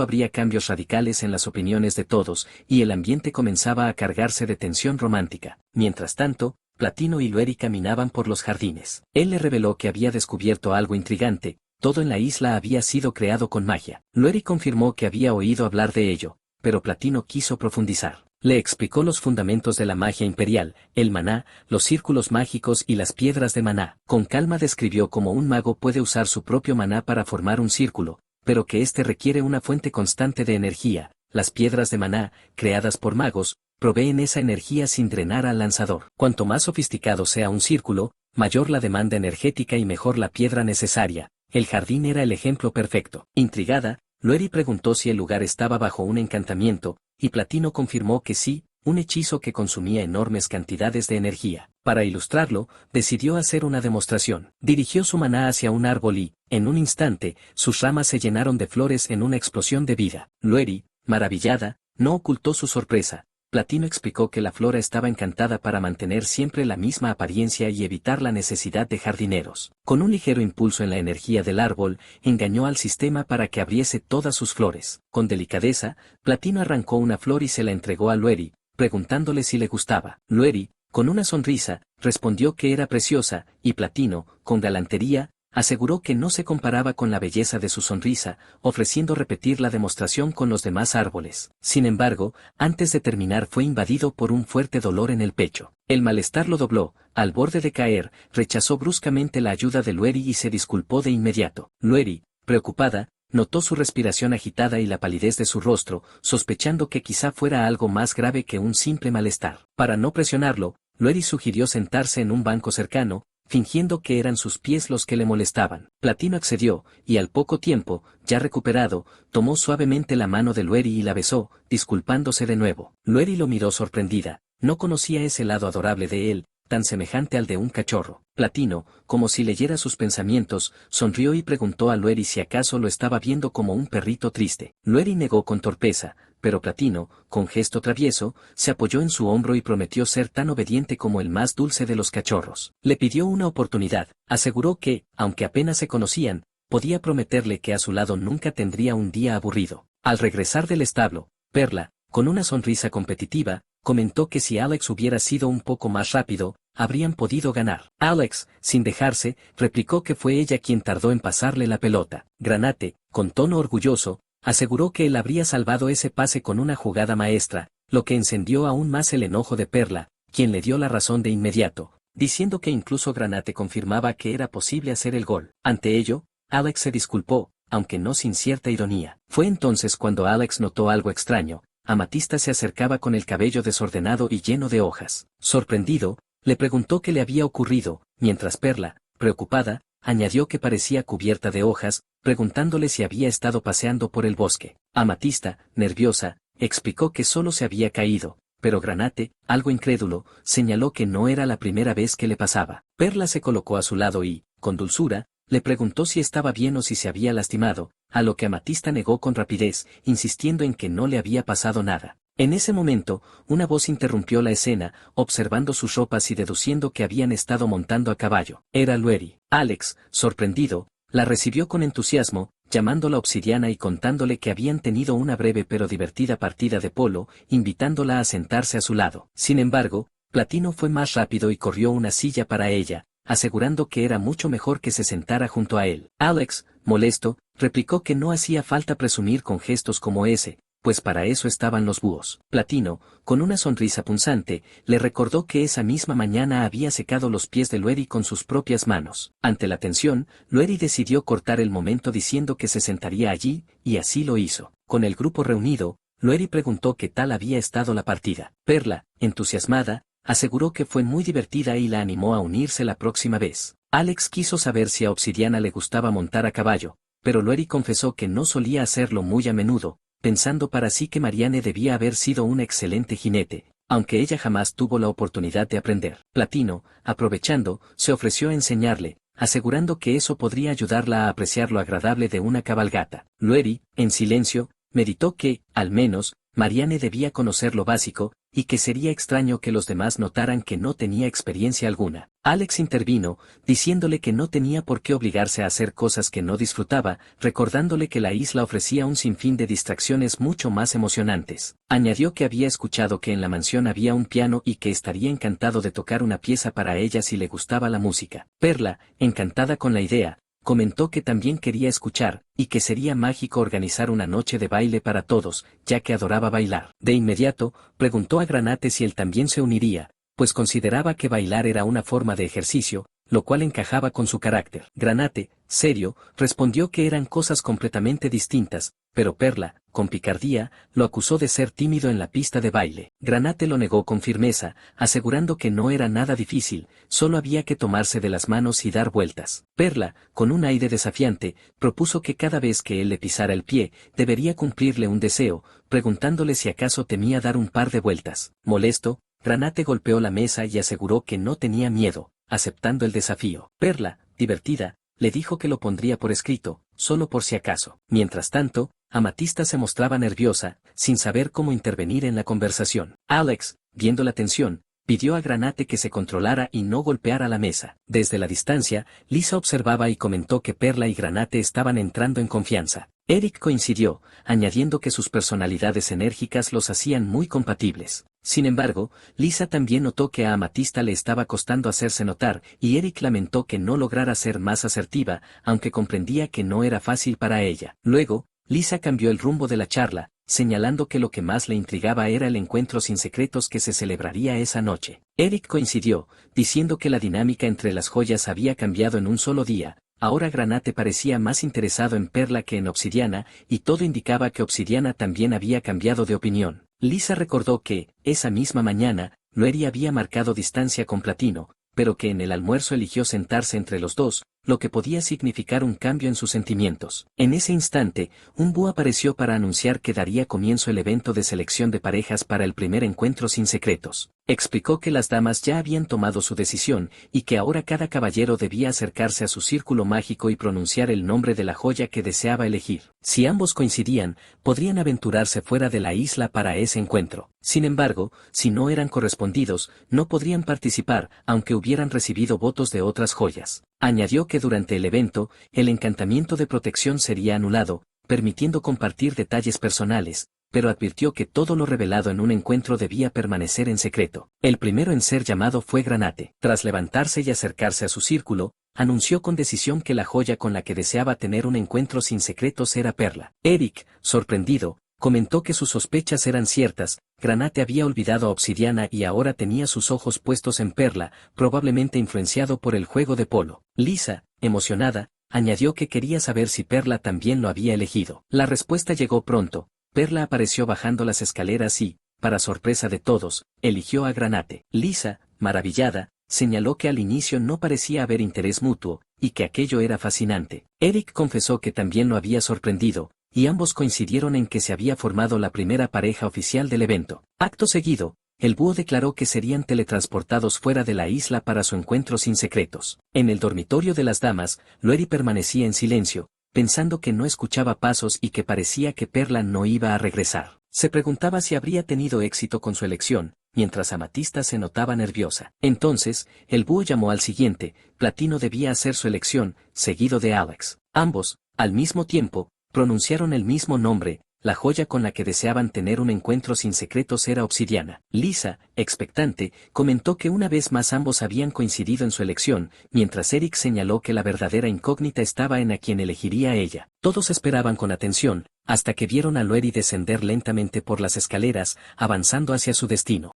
habría cambios radicales en las opiniones de todos, y el ambiente comenzaba a cargarse de tensión romántica. Mientras tanto, Platino y Lueri caminaban por los jardines. Él le reveló que había descubierto algo intrigante: todo en la isla había sido creado con magia. Lueri confirmó que había oído hablar de ello, pero Platino quiso profundizar. Le explicó los fundamentos de la magia imperial, el maná, los círculos mágicos y las piedras de maná. Con calma describió cómo un mago puede usar su propio maná para formar un círculo, pero que éste requiere una fuente constante de energía. Las piedras de maná, creadas por magos, proveen esa energía sin drenar al lanzador. Cuanto más sofisticado sea un círculo, mayor la demanda energética y mejor la piedra necesaria. El jardín era el ejemplo perfecto. Intrigada, Lueri preguntó si el lugar estaba bajo un encantamiento, y Platino confirmó que sí, un hechizo que consumía enormes cantidades de energía. Para ilustrarlo, decidió hacer una demostración. Dirigió su maná hacia un árbol y, en un instante, sus ramas se llenaron de flores en una explosión de vida. Lueri, maravillada, no ocultó su sorpresa. Platino explicó que la flora estaba encantada para mantener siempre la misma apariencia y evitar la necesidad de jardineros. Con un ligero impulso en la energía del árbol, engañó al sistema para que abriese todas sus flores. Con delicadeza, Platino arrancó una flor y se la entregó a Lueri, preguntándole si le gustaba. Lueri, con una sonrisa, respondió que era preciosa, y Platino, con galantería, aseguró que no se comparaba con la belleza de su sonrisa, ofreciendo repetir la demostración con los demás árboles. Sin embargo, antes de terminar fue invadido por un fuerte dolor en el pecho. El malestar lo dobló. Al borde de caer, rechazó bruscamente la ayuda de Lueri y se disculpó de inmediato. Lueri, preocupada, notó su respiración agitada y la palidez de su rostro, sospechando que quizá fuera algo más grave que un simple malestar. Para no presionarlo, Lueri sugirió sentarse en un banco cercano, fingiendo que eran sus pies los que le molestaban. Platino accedió, y al poco tiempo, ya recuperado, tomó suavemente la mano de Lueri y la besó, disculpándose de nuevo. Lueri lo miró sorprendida, no conocía ese lado adorable de él, tan semejante al de un cachorro. Platino, como si leyera sus pensamientos, sonrió y preguntó a Lueri si acaso lo estaba viendo como un perrito triste. Lueri negó con torpeza, pero Platino, con gesto travieso, se apoyó en su hombro y prometió ser tan obediente como el más dulce de los cachorros. Le pidió una oportunidad, aseguró que, aunque apenas se conocían, podía prometerle que a su lado nunca tendría un día aburrido. Al regresar del establo, Perla, con una sonrisa competitiva, comentó que si Alex hubiera sido un poco más rápido, habrían podido ganar. Alex, sin dejarse, replicó que fue ella quien tardó en pasarle la pelota. Granate, con tono orgulloso, aseguró que él habría salvado ese pase con una jugada maestra, lo que encendió aún más el enojo de Perla, quien le dio la razón de inmediato, diciendo que incluso Granate confirmaba que era posible hacer el gol. Ante ello, Alex se disculpó, aunque no sin cierta ironía. Fue entonces cuando Alex notó algo extraño. Amatista se acercaba con el cabello desordenado y lleno de hojas. Sorprendido, le preguntó qué le había ocurrido, mientras Perla, preocupada, añadió que parecía cubierta de hojas, preguntándole si había estado paseando por el bosque. Amatista, nerviosa, explicó que solo se había caído, pero Granate, algo incrédulo, señaló que no era la primera vez que le pasaba. Perla se colocó a su lado y, con dulzura, le preguntó si estaba bien o si se había lastimado, a lo que Amatista negó con rapidez, insistiendo en que no le había pasado nada. En ese momento, una voz interrumpió la escena, observando sus ropas y deduciendo que habían estado montando a caballo. Era Lueri. Alex, sorprendido, la recibió con entusiasmo, llamándola Obsidiana y contándole que habían tenido una breve pero divertida partida de polo, invitándola a sentarse a su lado. Sin embargo, Platino fue más rápido y corrió una silla para ella, asegurando que era mucho mejor que se sentara junto a él. Alex, molesto, replicó que no hacía falta presumir con gestos como ese, pues para eso estaban los búhos. Platino, con una sonrisa punzante, le recordó que esa misma mañana había secado los pies de Lueri con sus propias manos. Ante la tensión, Lueri decidió cortar el momento diciendo que se sentaría allí, y así lo hizo. Con el grupo reunido, Lueri preguntó qué tal había estado la partida. Perla, entusiasmada, aseguró que fue muy divertida y la animó a unirse la próxima vez. Alex quiso saber si a Obsidiana le gustaba montar a caballo, pero Lueri confesó que no solía hacerlo muy a menudo, pensando para sí que Marianne debía haber sido un excelente jinete, aunque ella jamás tuvo la oportunidad de aprender. Platino, aprovechando, se ofreció a enseñarle, asegurando que eso podría ayudarla a apreciar lo agradable de una cabalgata. Lueri, en silencio, meditó que, al menos, Marianne debía conocer lo básico, y que sería extraño que los demás notaran que no tenía experiencia alguna. Alex intervino, diciéndole que no tenía por qué obligarse a hacer cosas que no disfrutaba, recordándole que la isla ofrecía un sinfín de distracciones mucho más emocionantes. Añadió que había escuchado que en la mansión había un piano y que estaría encantado de tocar una pieza para ella si le gustaba la música. Perla, encantada con la idea, comentó que también quería escuchar, y que sería mágico organizar una noche de baile para todos, ya que adoraba bailar. De inmediato, preguntó a Granate si él también se uniría, pues consideraba que bailar era una forma de ejercicio, lo cual encajaba con su carácter. Granate, serio, respondió que eran cosas completamente distintas, pero Perla, con picardía, lo acusó de ser tímido en la pista de baile. Granate lo negó con firmeza, asegurando que no era nada difícil, solo había que tomarse de las manos y dar vueltas. Perla, con un aire desafiante, propuso que cada vez que él le pisara el pie, debería cumplirle un deseo, preguntándole si acaso temía dar un par de vueltas. Molesto, Granate golpeó la mesa y aseguró que no tenía miedo, aceptando el desafío. Perla, divertida, le dijo que lo pondría por escrito, solo por si acaso. Mientras tanto, Amatista se mostraba nerviosa, sin saber cómo intervenir en la conversación. Alex, viendo la tensión, pidió a Granate que se controlara y no golpeara la mesa. Desde la distancia, Lisa observaba y comentó que Perla y Granate estaban entrando en confianza. Eric coincidió, añadiendo que sus personalidades enérgicas los hacían muy compatibles. Sin embargo, Lisa también notó que a Amatista le estaba costando hacerse notar, y Eric lamentó que no lograra ser más asertiva, aunque comprendía que no era fácil para ella. Luego, Lisa cambió el rumbo de la charla, señalando que lo que más le intrigaba era el encuentro sin secretos que se celebraría esa noche. Eric coincidió, diciendo que la dinámica entre las joyas había cambiado en un solo día. Ahora Granate parecía más interesado en Perla que en Obsidiana, y todo indicaba que Obsidiana también había cambiado de opinión. Lisa recordó que, esa misma mañana, Lueri había marcado distancia con Platino, pero que en el almuerzo eligió sentarse entre los dos, lo que podía significar un cambio en sus sentimientos. En ese instante, un búho apareció para anunciar que daría comienzo el evento de selección de parejas para el primer encuentro sin secretos. Explicó que las damas ya habían tomado su decisión, y que ahora cada caballero debía acercarse a su círculo mágico y pronunciar el nombre de la joya que deseaba elegir. Si ambos coincidían, podrían aventurarse fuera de la isla para ese encuentro. Sin embargo, si no eran correspondidos, no podrían participar, aunque hubieran recibido votos de otras joyas. Añadió que durante el evento, el encantamiento de protección sería anulado, permitiendo compartir detalles personales, pero advirtió que todo lo revelado en un encuentro debía permanecer en secreto. El primero en ser llamado fue Granate. Tras levantarse y acercarse a su círculo, anunció con decisión que la joya con la que deseaba tener un encuentro sin secretos era Perla. Eric, sorprendido, comentó que sus sospechas eran ciertas. Granate había olvidado a Obsidiana y ahora tenía sus ojos puestos en Perla, probablemente influenciado por el juego de polo. Lisa, emocionada, añadió que quería saber si Perla también lo había elegido. La respuesta llegó pronto. Perla apareció bajando las escaleras y, para sorpresa de todos, eligió a Granate. Lisa, maravillada, señaló que al inicio no parecía haber interés mutuo, y que aquello era fascinante. Eric confesó que también lo había sorprendido, y ambos coincidieron en que se había formado la primera pareja oficial del evento. Acto seguido, el búho declaró que serían teletransportados fuera de la isla para su encuentro sin secretos. En el dormitorio de las damas, Lueri permanecía en silencio, pensando que no escuchaba pasos y que parecía que Perla no iba a regresar. Se preguntaba si habría tenido éxito con su elección, mientras Amatista se notaba nerviosa. Entonces, el búho llamó al siguiente. Platino debía hacer su elección, seguido de Alex. Ambos, al mismo tiempo, pronunciaron el mismo nombre, La joya con la que deseaban tener un encuentro sin secretos era obsidiana. Lisa, expectante, comentó que una vez más ambos habían coincidido en su elección, mientras Eric señaló que la verdadera incógnita estaba en a quien elegiría ella. Todos esperaban con atención, hasta que vieron a Loeri descender lentamente por las escaleras, avanzando hacia su destino.